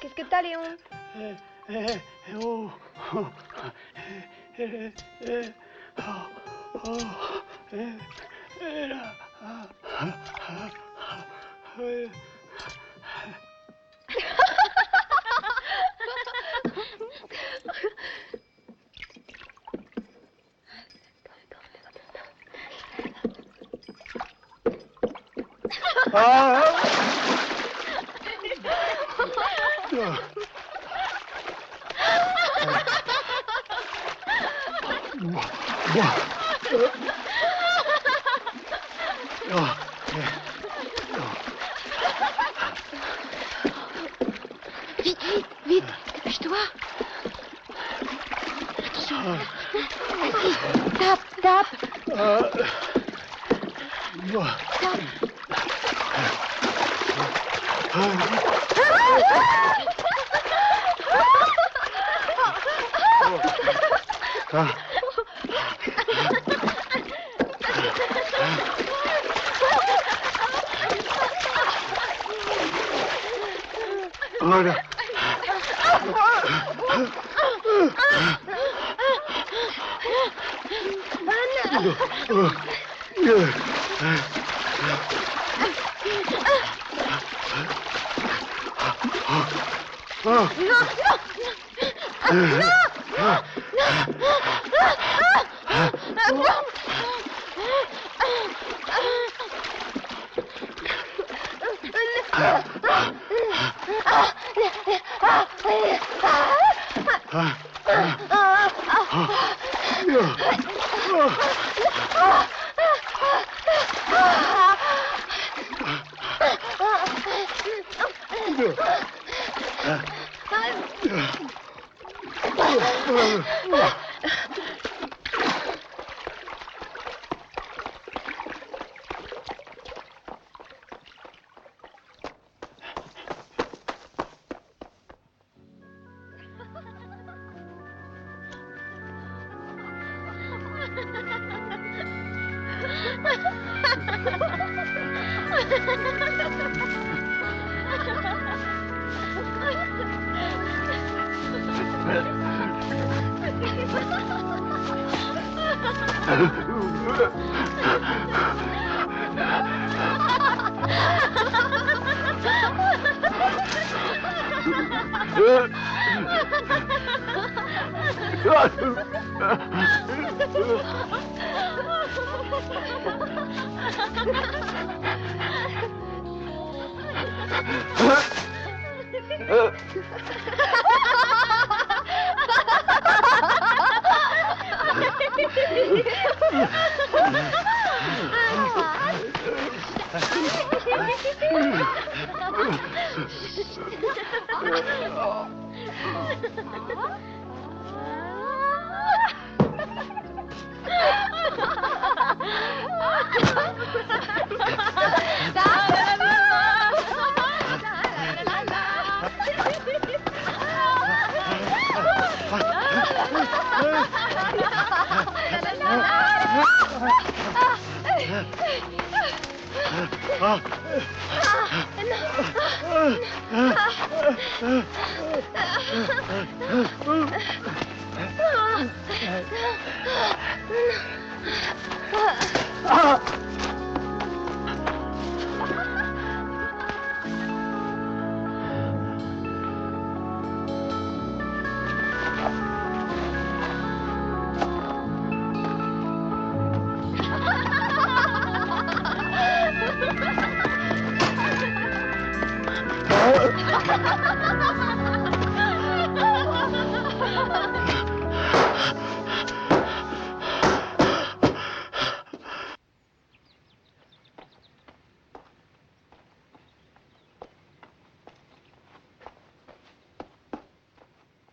Qu'est-ce que t'as, Léon? Vite, vite, vite, dépêche-toi. Attention. Vas-y, tape, tape. Voilà.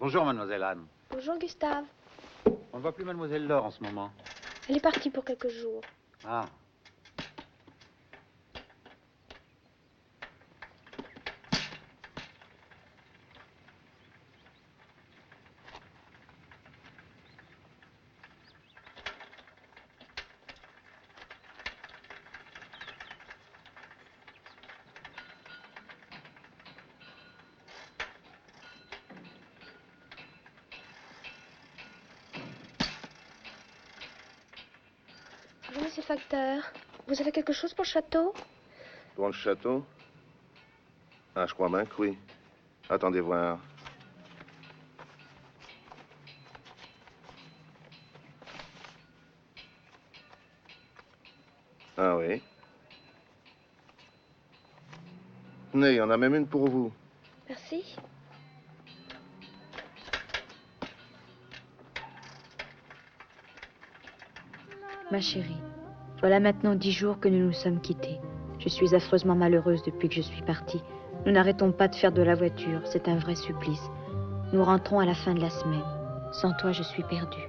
Bonjour, mademoiselle Anne. Bonjour Gustave. On ne voit plus mademoiselle Laure en ce moment. Elle est partie pour quelques jours. Ah. Bonjour, monsieur le facteur. Vous avez quelque chose pour le château? Pour le château? Ah, je crois bien que oui. Attendez voir. Ah oui. Tenez, il y en a même une pour vous. Merci. Ma chérie, voilà maintenant 10 jours que nous nous sommes quittés. Je suis affreusement malheureuse depuis que je suis partie. Nous n'arrêtons pas de faire de la voiture, c'est un vrai supplice. Nous rentrons à la fin de la semaine. Sans toi, je suis perdue.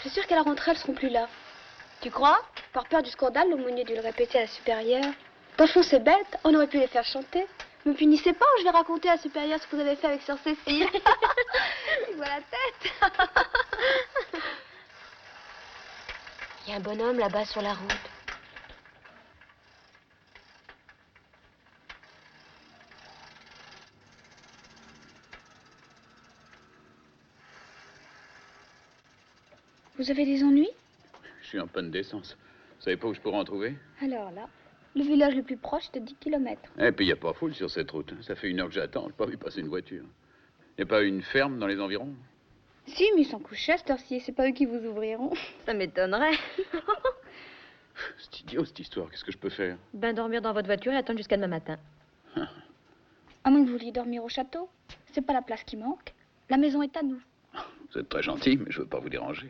Je suis sûre qu'à la rentrée, elles seront plus là. Tu crois? Par peur du scandale, l'aumônier dû le répéter à la supérieure. Dans le fond, c'est bête, on aurait pu les faire chanter. Me punissez pas ou je vais raconter à la supérieure ce que vous avez fait avec sœur Cécile. Tu vois la tête. Il y a un bonhomme là-bas sur la route. Vous avez des ennuis? Je suis en panne d'essence. Vous savez pas où je pourrais en trouver? Alors là, le village le plus proche est de 10 km. Et puis il n'y a pas foule sur cette route. Ça fait 1 heure que j'attends, j'ai pas vu passer une voiture. Il n'y a pas une ferme dans les environs? Si, mais ils sont couchés à cette heure-ci et c'est pas eux qui vous ouvriront. Ça m'étonnerait. C'est idiot cette histoire, qu'est-ce que je peux faire? Ben, dormir dans votre voiture et attendre jusqu'à demain matin. À moins que vous vouliez dormir au château. C'est pas la place qui manque. La maison est à nous. Vous êtes très gentil, mais je veux pas vous déranger.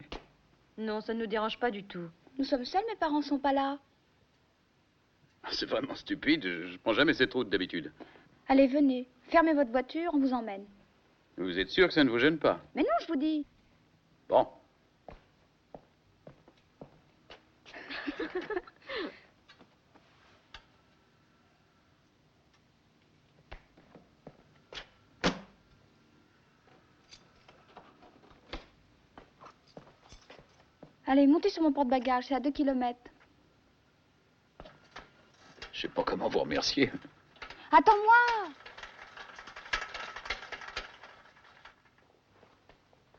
Non, ça ne nous dérange pas du tout. Nous sommes seuls, mes parents sont pas là. C'est vraiment stupide, je prends jamais cette route d'habitude. Allez, venez. Fermez votre voiture, on vous emmène. Vous êtes sûr que ça ne vous gêne pas? Mais non, je vous dis. Bon. Allez, montez sur mon porte-bagages, c'est à 2 km. Je sais pas comment vous remercier. Attends-moi!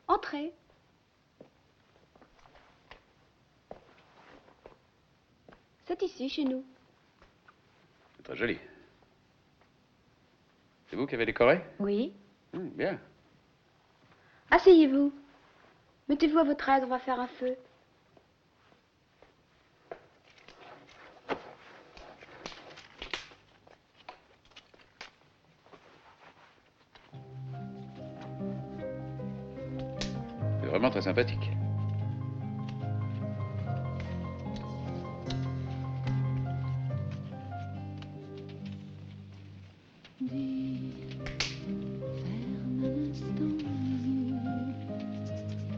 Entrez. C'est ici, chez nous. C'est très joli. C'est vous qui avez décoré? Oui. Bien. Asseyez-vous. Mettez-vous à votre aise, on va faire un feu. C'est vraiment très sympathique.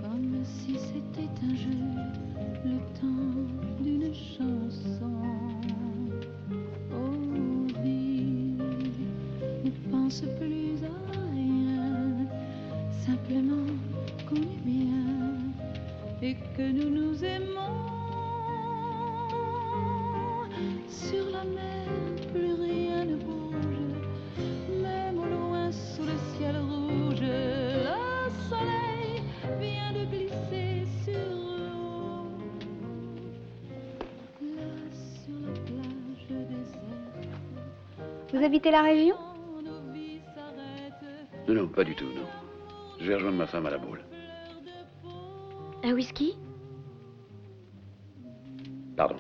Comme si c'était un jeu, le temps d'une chanson. Oh vie, ne pense plus à rien, simplement qu'on est bien et que nous nous aimons. Sur la mer, plus rien ne bouge, même au loin sous le ciel rouge. Le soleil vient de glisser sur l'eau. Là, sur la plage déserte, Vous habitez la région? nos vies s'arrêtent. Non, non, pas du tout, non. Je vais rejoindre ma femme à la boule. Un whisky? Pardon.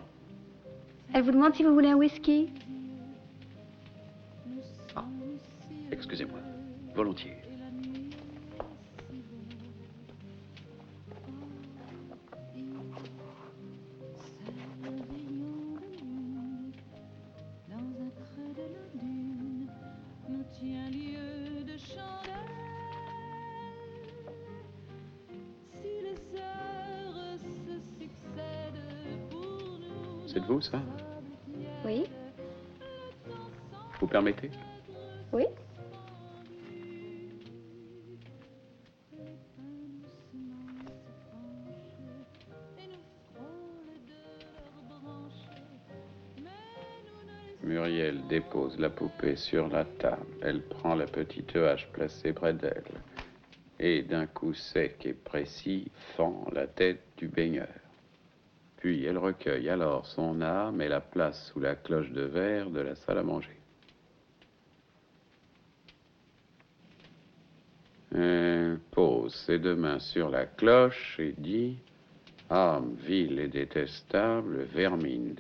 Elle vous demande si vous voulez un whisky. Excusez-moi. Volontiers. Dans un creux de la dune, nous tient lieu de chandelle. Si les heures se succèdent pour nous. C'est de vous, ça? Oui? Vous permettez? Oui? Muriel dépose la poupée sur la table. Elle prend la petite hache placée près d'elle. Et d'un coup sec et précis, fend la tête du baigneur. Puis elle recueille alors son arme et la place sous la cloche de verre de la salle à manger. Elle pose ses 2 mains sur la cloche et dit: âme vile et détestable, vermine,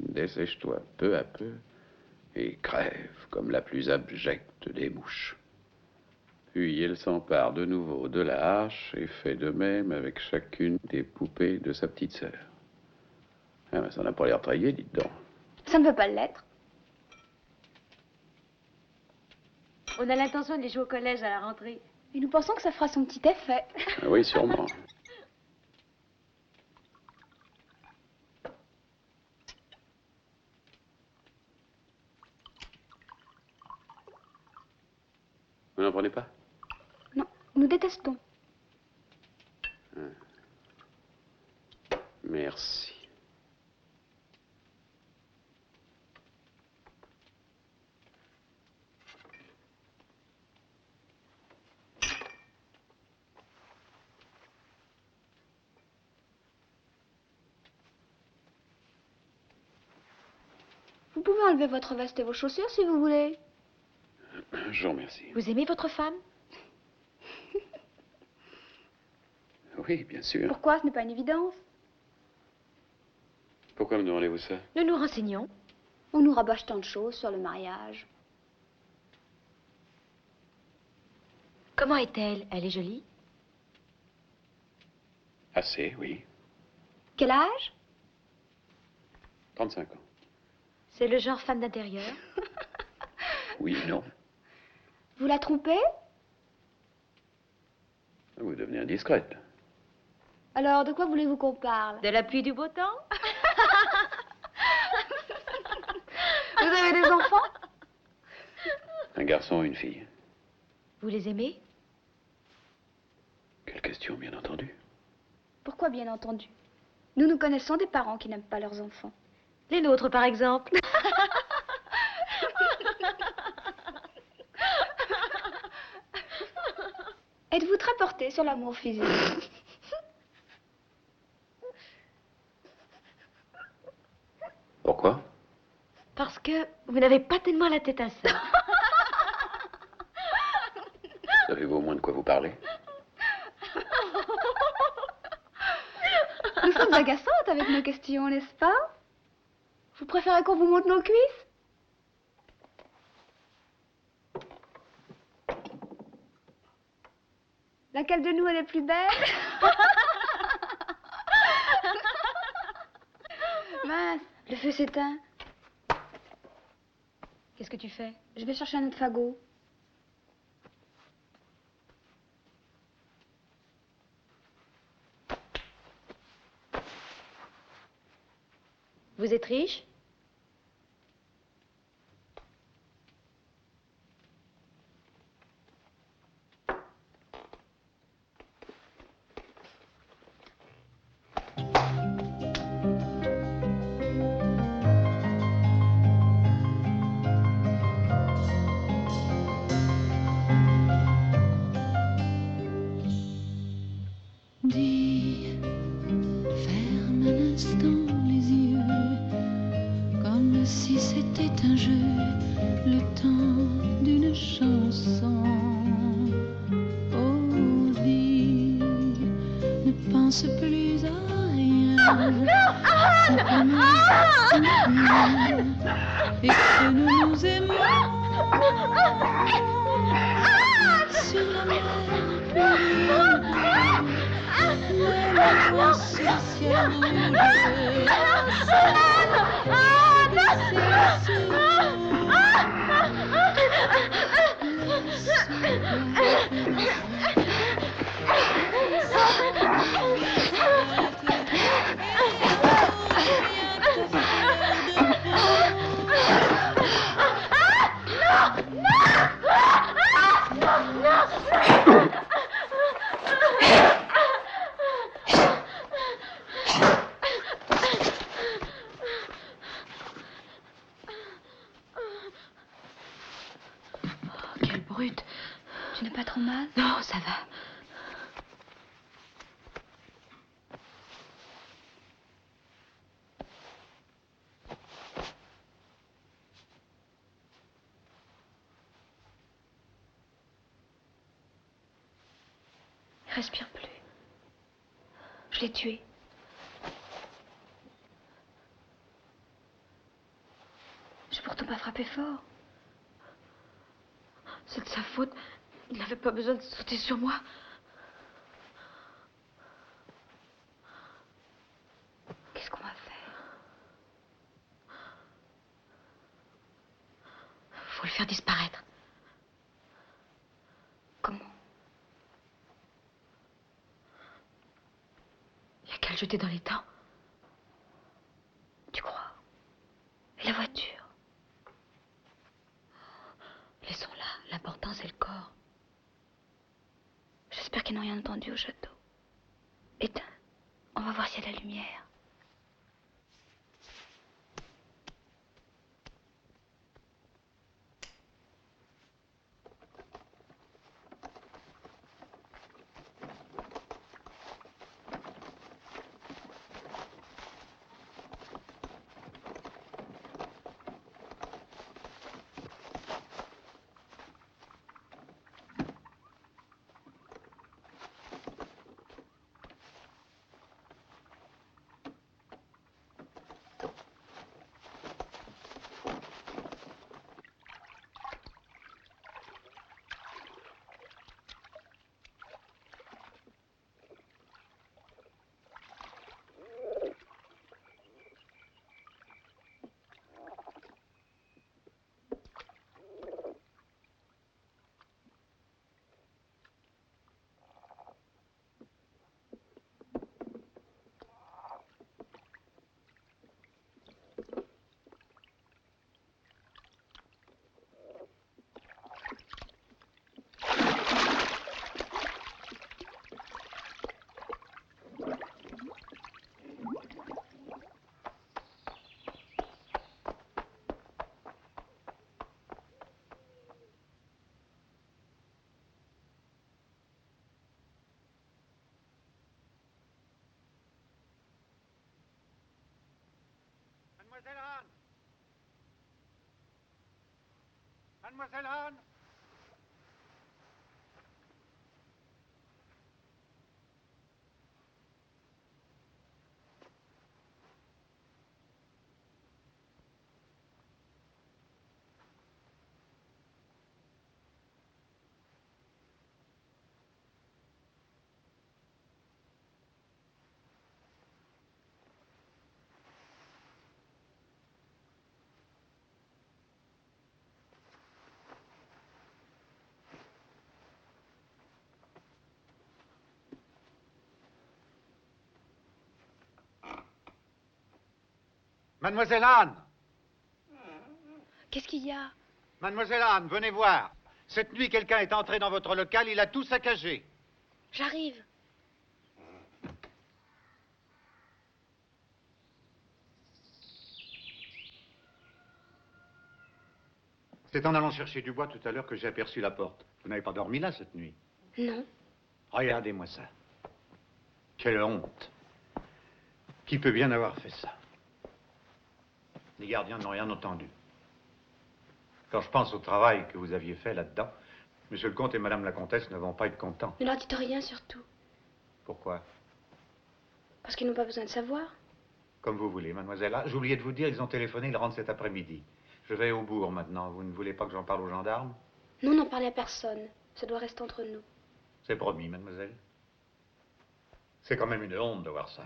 dessèche-toi peu à peu et crève comme la plus abjecte des mouches. Puis il s'empare de nouveau de la hache et fait de même avec chacune des poupées de sa petite sœur. Ah, mais ça n'a pas l'air très gai, dites donc. Ça ne peut pas l'être. On a l'intention de les jouer au collège à la rentrée. Et nous pensons que ça fera son petit effet. Ah oui, sûrement. Vous n'en prenez pas? Non, nous détestons. Merci. Vous pouvez enlever votre veste et vos chaussures si vous voulez. Je vous remercie. Vous aimez votre femme? Oui, bien sûr. Pourquoi? Ce n'est pas une évidence. Pourquoi me demandez-vous ça? Nous nous renseignons. On nous rabâche tant de choses sur le mariage. Comment est-elle? Elle est jolie? Assez, oui. Quel âge? 35 ans. C'est le genre femme d'intérieur? Oui, non. Vous la trompez? Vous devenez indiscrète. Alors, de quoi voulez-vous qu'on parle? De la pluie du beau temps? Vous avez des enfants? Un garçon et une fille. Vous les aimez? Quelle question, bien entendu. Pourquoi, bien entendu? Nous connaissons des parents qui n'aiment pas leurs enfants. Les nôtres, par exemple. Êtes-vous très porté sur l'amour physique? Pourquoi? Parce que vous n'avez pas tellement la tête à ça. Savez-vous au moins de quoi vous parlez? Nous sommes agaçantes avec nos questions, n'est-ce pas? Vous préférez qu'on vous montre nos cuisses? Laquelle de nous est la plus belle? Mince, le feu s'éteint. Qu'est-ce que tu fais? Je vais chercher un autre fagot. Vous êtes riche? Dis, ferme un instant les yeux, comme si c'était un jeu, le temps d'une chanson. Oh, dis, ne pense plus à rien. Et que nous nous aimons sur la mer sous le ciel Tu n'es pas trop mal? Non, ça va. Il respire plus. Je l'ai tué. J'ai pourtant pas frappé fort. C'est de sa faute. Il n'avait pas besoin de sauter sur moi. Qu'est-ce qu'on va faire? Faut le faire disparaître. Comment? Il n'y a qu'à le jeter dans les temps. Tu crois? Et la voiture? Laissons-la. L'important, c'est le corps. J'espère qu'ils n'ont rien entendu au château. Éteins. On va voir s'il y a de la lumière. Mademoiselle Anne! Mademoiselle Anne! Mademoiselle Anne! Qu'est-ce qu'il y a? Mademoiselle Anne, venez voir. Cette nuit, quelqu'un est entré dans votre local, il a tout saccagé. J'arrive. C'est en allant chercher du bois tout à l'heure que j'ai aperçu la porte. Vous n'avez pas dormi là cette nuit? Non. Regardez-moi ça. Quelle honte. Qui peut bien avoir fait ça? Les gardiens n'ont rien entendu. Quand je pense au travail que vous aviez fait là-dedans, monsieur le comte et madame la comtesse ne vont pas être contents. Ne leur dites rien surtout. Pourquoi? Parce qu'ils n'ont pas besoin de savoir. Comme vous voulez, mademoiselle. Ah, j'ai oublié de vous dire, ils ont téléphoné, ils rentrent cet après-midi. Je vais au bourg maintenant. Vous ne voulez pas que j'en parle aux gendarmes? Non, n'en parlez à personne. Ça doit rester entre nous. C'est promis, mademoiselle. C'est quand même une honte de voir ça.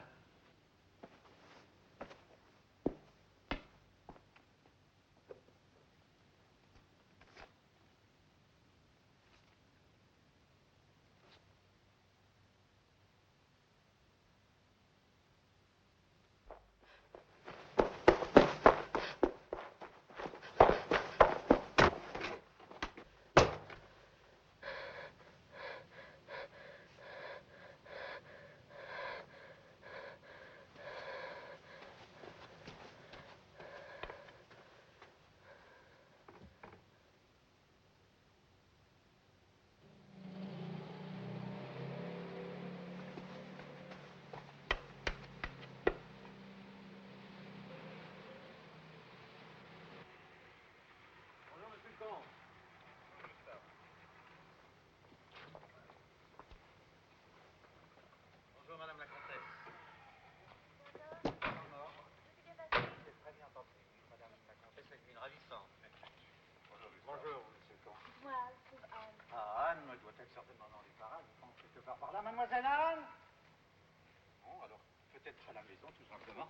maison, tout simplement.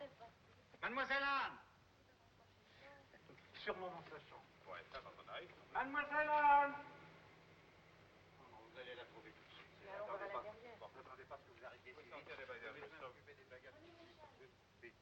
Mademoiselle Anne! Sûrement dans sa chambre. Ouais, ça, quand on arrive. Mademoiselle Anne! Vous allez la trouver tout de suite. N'attendez pas ce que vous arriviez si vite. Sortez les bagages. Vous devez occuper des bagages. Vite.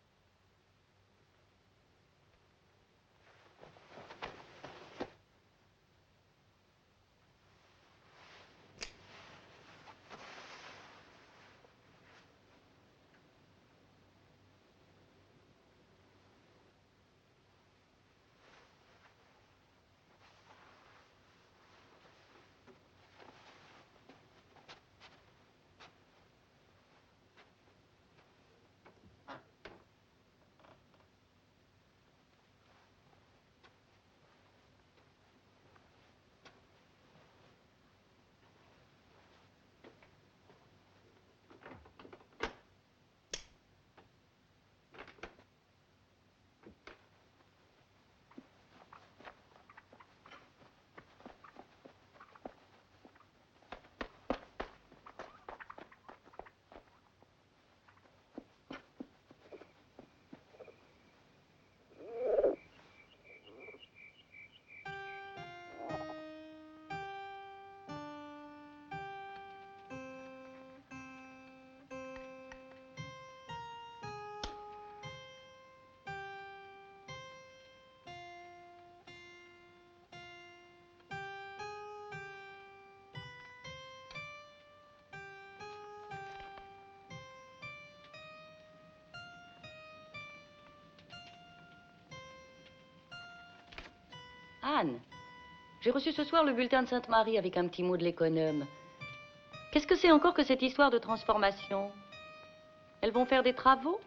Anne, j'ai reçu ce soir le bulletin de Sainte-Marie avec un petit mot de l'économe. Qu'est-ce que c'est encore que cette histoire de transformation? Elles vont faire des travaux?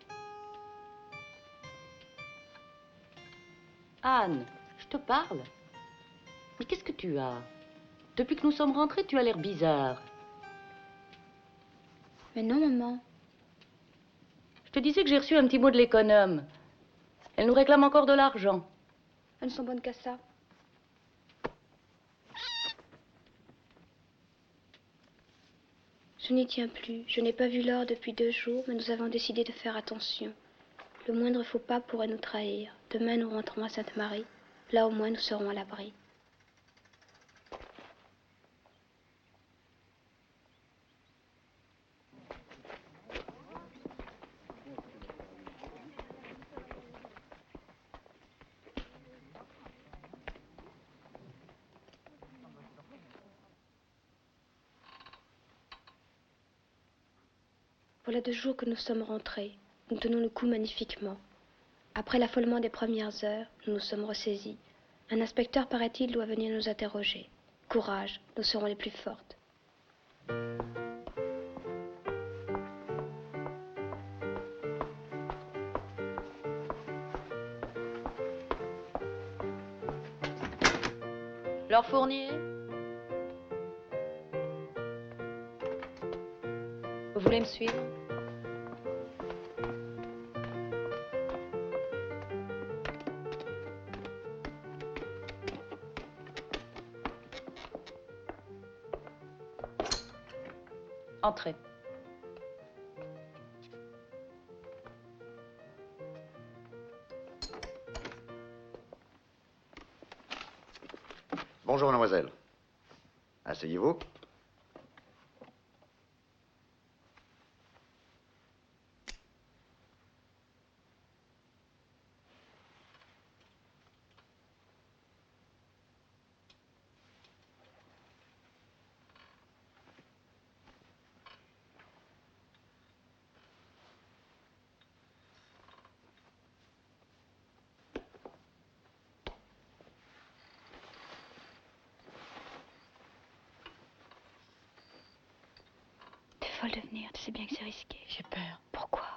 Anne, je te parle. Mais qu'est-ce que tu as? Depuis que nous sommes rentrés, tu as l'air bizarre. Mais non, maman. Je te disais que j'ai reçu un petit mot de l'économe. Elle nous réclame encore de l'argent. Elles ne sont bonnes qu'à ça. Je n'y tiens plus. Je n'ai pas vu l'or depuis 2 jours, mais nous avons décidé de faire attention. Le moindre faux pas pourrait nous trahir. Demain, nous rentrons à Sainte-Marie. Là, au moins, nous serons à l'abri. Voilà 2 jours que nous sommes rentrés. Nous tenons le coup magnifiquement. Après l'affolement des premières heures, nous nous sommes ressaisis. Un inspecteur, paraît-il, doit venir nous interroger. Courage, nous serons les plus fortes. Laure Fournier? Vous voulez me suivre? Entrez. Bonjour, mademoiselle. Asseyez-vous. Folle de venir, tu sais bien que c'est risqué. J'ai peur. Pourquoi?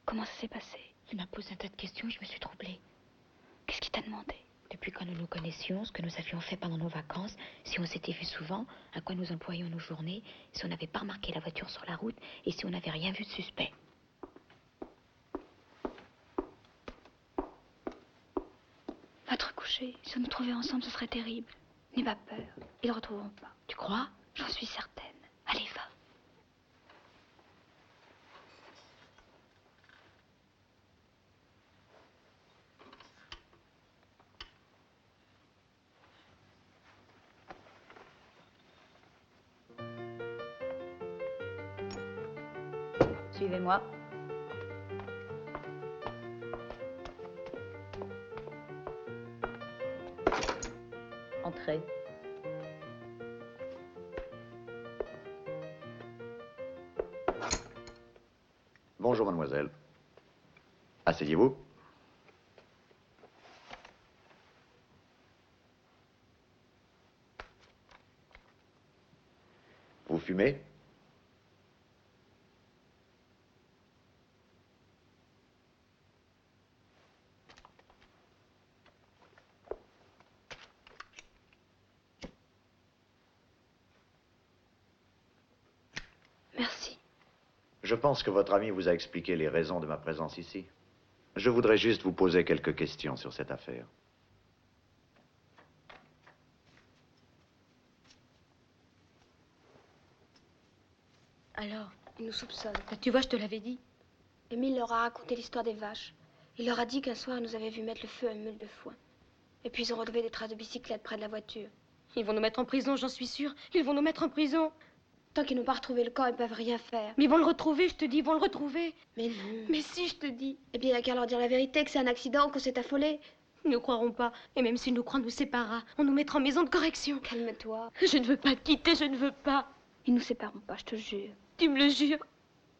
Comment ça s'est passé? Il m'a posé un tas de questions et je me suis troublée. Qu'est-ce qu'il t'a demandé? Depuis quand nous nous connaissions, ce que nous avions fait pendant nos vacances, si on s'était vu souvent, à quoi nous employions nos journées, si on n'avait pas remarqué la voiture sur la route et si on n'avait rien vu de suspect. Va te recoucher. Si on nous trouvait ensemble, ce serait terrible. N'aie pas peur. Ils ne le retrouveront pas. Tu crois? J'en suis certaine. Allez, va. Suivez-moi. Entrez. Bonjour, mademoiselle. Asseyez-vous. Vous fumez? Merci. Je pense que votre ami vous a expliqué les raisons de ma présence ici. Je voudrais juste vous poser quelques questions sur cette affaire. Alors, ils nous soupçonnent. Tu vois, je te l'avais dit. Émile leur a raconté l'histoire des vaches. Il leur a dit qu'un soir, ils nous avaient vu mettre le feu à une meule de foin. Et puis ils ont retrouvé des traces de bicyclette près de la voiture. Ils vont nous mettre en prison, j'en suis sûre. Ils vont nous mettre en prison. Tant qu'ils n'ont pas retrouvé le corps, ils peuvent rien faire. Mais ils vont le retrouver, je te dis, ils vont le retrouver. Mais non. Mais si, je te dis. Eh bien, il n'y a qu'à leur dire la vérité, que c'est un accident, qu'on s'est affolé. Ils ne croiront pas. Et même s'ils nous croient, on nous séparera. On nous mettra en maison de correction. Calme-toi. Je ne veux pas te quitter, je ne veux pas. Ils nous sépareront pas, je te jure. Tu me le jures?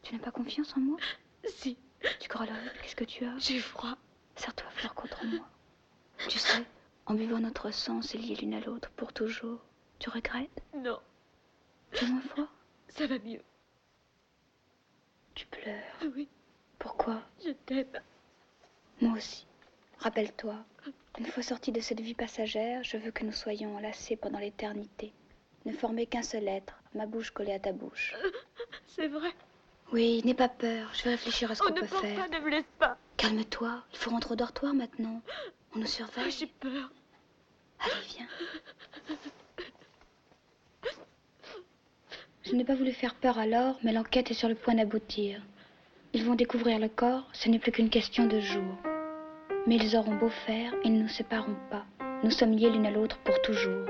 Tu n'as pas confiance en moi? Si. Tu grelottes. Qu'est-ce que tu as? J'ai froid. Serre-toi fort contre moi. Tu sais, en buvant notre sang, on s'est liés l'une à l'autre pour toujours. Tu regrettes? Non. Tu es moins fort? Ça va mieux. Tu pleures? Oui. Pourquoi? Je t'aime. Moi aussi. Rappelle-toi, une fois sortis de cette vie passagère, je veux que nous soyons enlacés pendant l'éternité. Ne former qu'un seul être, ma bouche collée à ta bouche. C'est vrai. Oui, n'aie pas peur, je vais réfléchir à ce qu'on peut ne pense faire. pas, ne me laisse pas. Calme-toi, il faut rentrer au dortoir maintenant. On nous surveille. J'ai peur. Allez, viens. Je n'ai pas voulu faire peur alors, mais l'enquête est sur le point d'aboutir. Ils vont découvrir le corps, ce n'est plus qu'une question de jours. Mais ils auront beau faire, ils ne nous sépareront pas. Nous sommes liés l'une à l'autre pour toujours.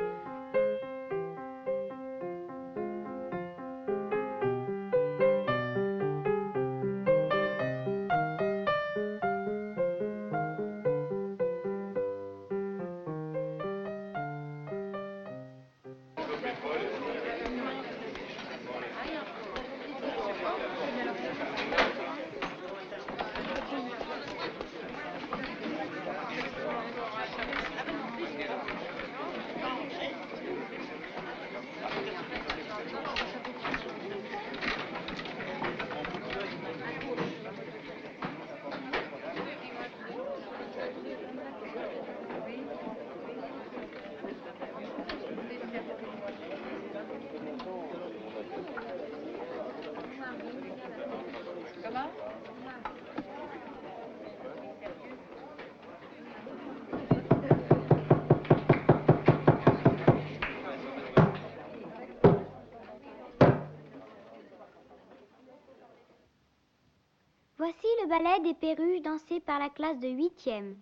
Voici le ballet des perruches dansé par la classe de 8e.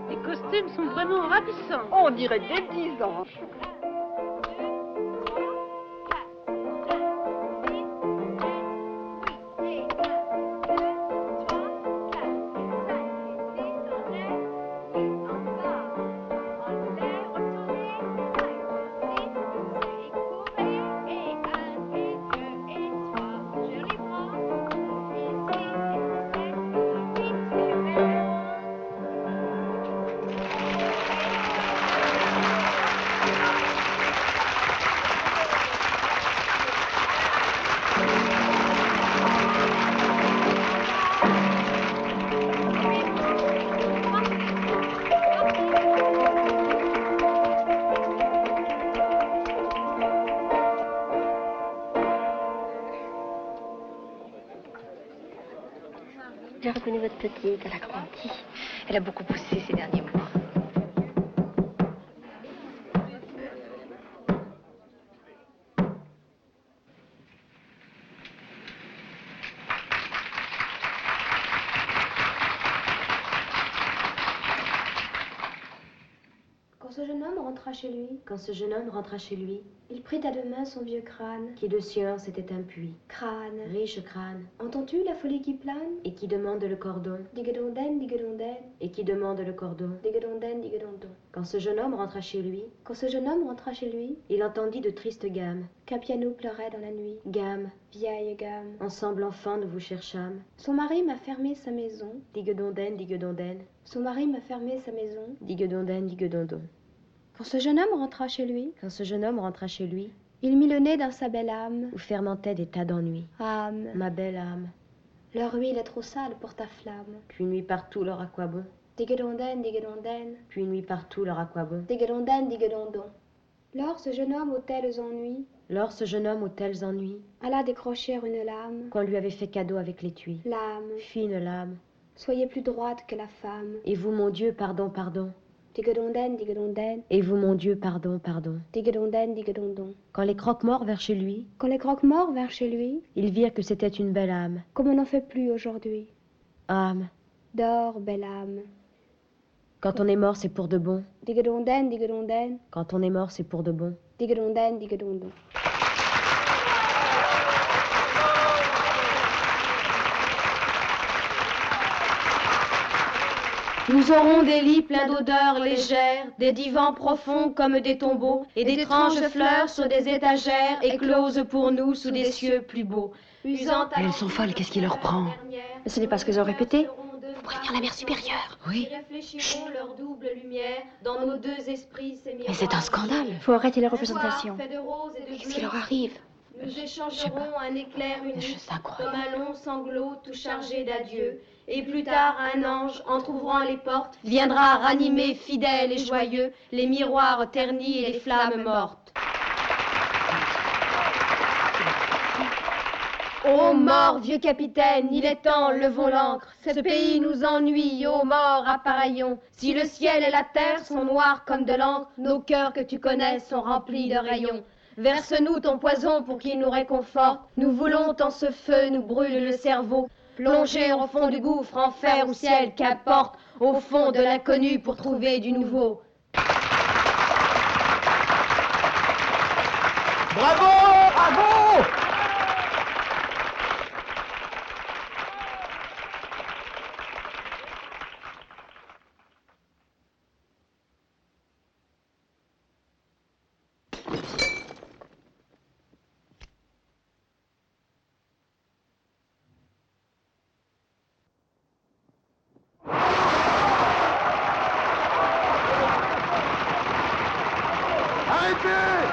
Les costumes sont vraiment ravissants. On dirait des petits anges. J'ai reconnu votre petite, elle a grandi. Elle a beaucoup poussé ces derniers mois. Quand ce jeune homme rentra chez lui, il prit à deux mains son vieux crâne, qui de science était un puits, crâne, riche crâne, entends-tu la folie qui plane, et qui demande le cordon, digadonden, et qui demande le cordon. digadonden. Quand ce jeune homme rentra chez lui, il il entendit de tristes gammes. qu'un piano pleurait dans la nuit, Gamme, vieille gamme. ensemble enfants nous vous cherchâmes. Son mari m'a fermé sa maison, Digadonden, son mari m'a fermé sa maison. digadondon. Quand ce jeune homme rentra chez lui, Quand ce jeune homme rentra chez lui, il mit le nez dans sa belle âme, où fermentaient des tas d'ennuis. âme, Ma belle âme, leur huile est trop sale pour ta flamme. puis nuit partout leur à quoi bon, Digadonden, puis nuit partout leur à quoi bon. digadondon. Lors ce jeune homme aux tels ennuis Lors ce jeune homme aux tels ennuis, alla décrocher une lame, qu'on lui avait fait cadeau avec l'étui. lame, Fine lame. soyez plus droite que la femme. Et vous, mon Dieu, pardon. Digadonden, Et vous, mon Dieu, pardon. digadondon. Quand les croque-morts vinrent chez lui, Quand les croque-morts vinrent chez lui, ils virent que c'était une belle âme. comme on n'en fait plus aujourd'hui. Âme. Dors, belle âme. Quand on est mort, c'est pour de bon. Digadonden. Quand on est mort, c'est pour de bon. Digadondon. Nous aurons des lits pleins d'odeurs légères, des divans profonds comme des tombeaux, et d'étranges fleurs sur des étagères, écloses pour nous sous des cieux plus beaux. Usant à Elles sont folles, qu'est-ce qui leur prend? Mais ce n'est pas ce qu'elles ont répété. Prévenir la mère supérieure. Oui. Réfléchiront leur double lumière dans nos deux esprits ces Mais c'est un scandale. Faut arrêter les représentations. Qu'est-ce qui leur arrive? Nous échangerons un éclair unique, comme un long sanglot tout chargé d'adieu. Et plus tard, un ange, entr'ouvrant les portes, viendra ranimer, fidèle et joyeux, les miroirs ternis et les flammes mortes. Ô mort, vieux capitaine, il est temps, levons l'ancre. Ce pays nous ennuie, ô mort, appareillons. Si le ciel et la terre sont noirs comme de l'encre, nos cœurs que tu connais sont remplis de rayons. Verse-nous ton poison pour qu'il nous réconforte. Nous voulons tant ce feu nous brûle le cerveau. Plonger au fond du gouffre, enfer ou ciel, qu'importe, au fond de l'inconnu pour trouver du nouveau. Bravo! Bravo! Arrêtez!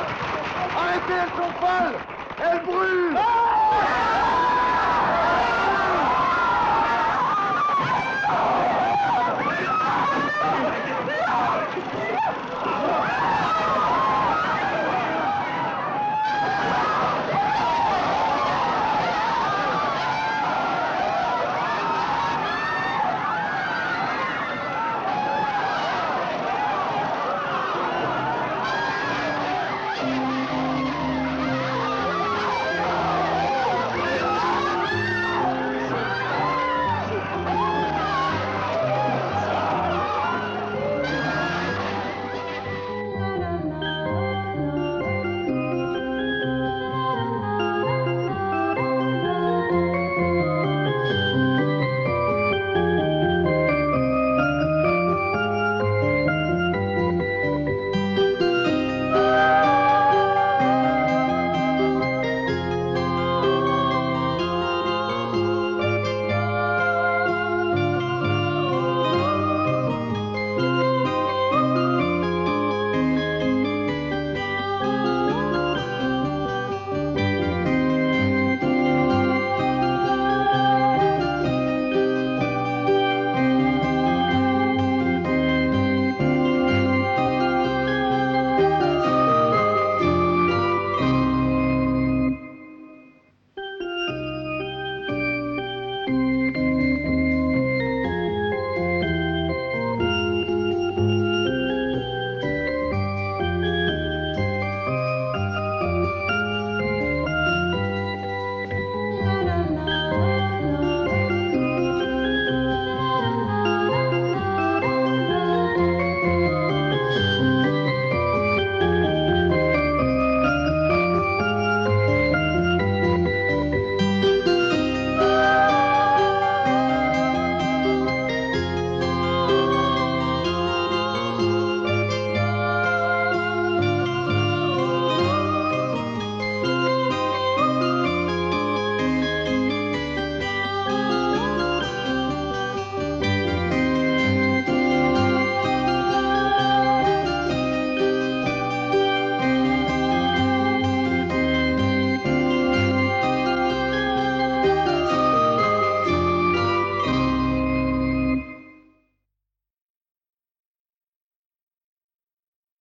Arrêtez, elles sont folles! Elles brûlent!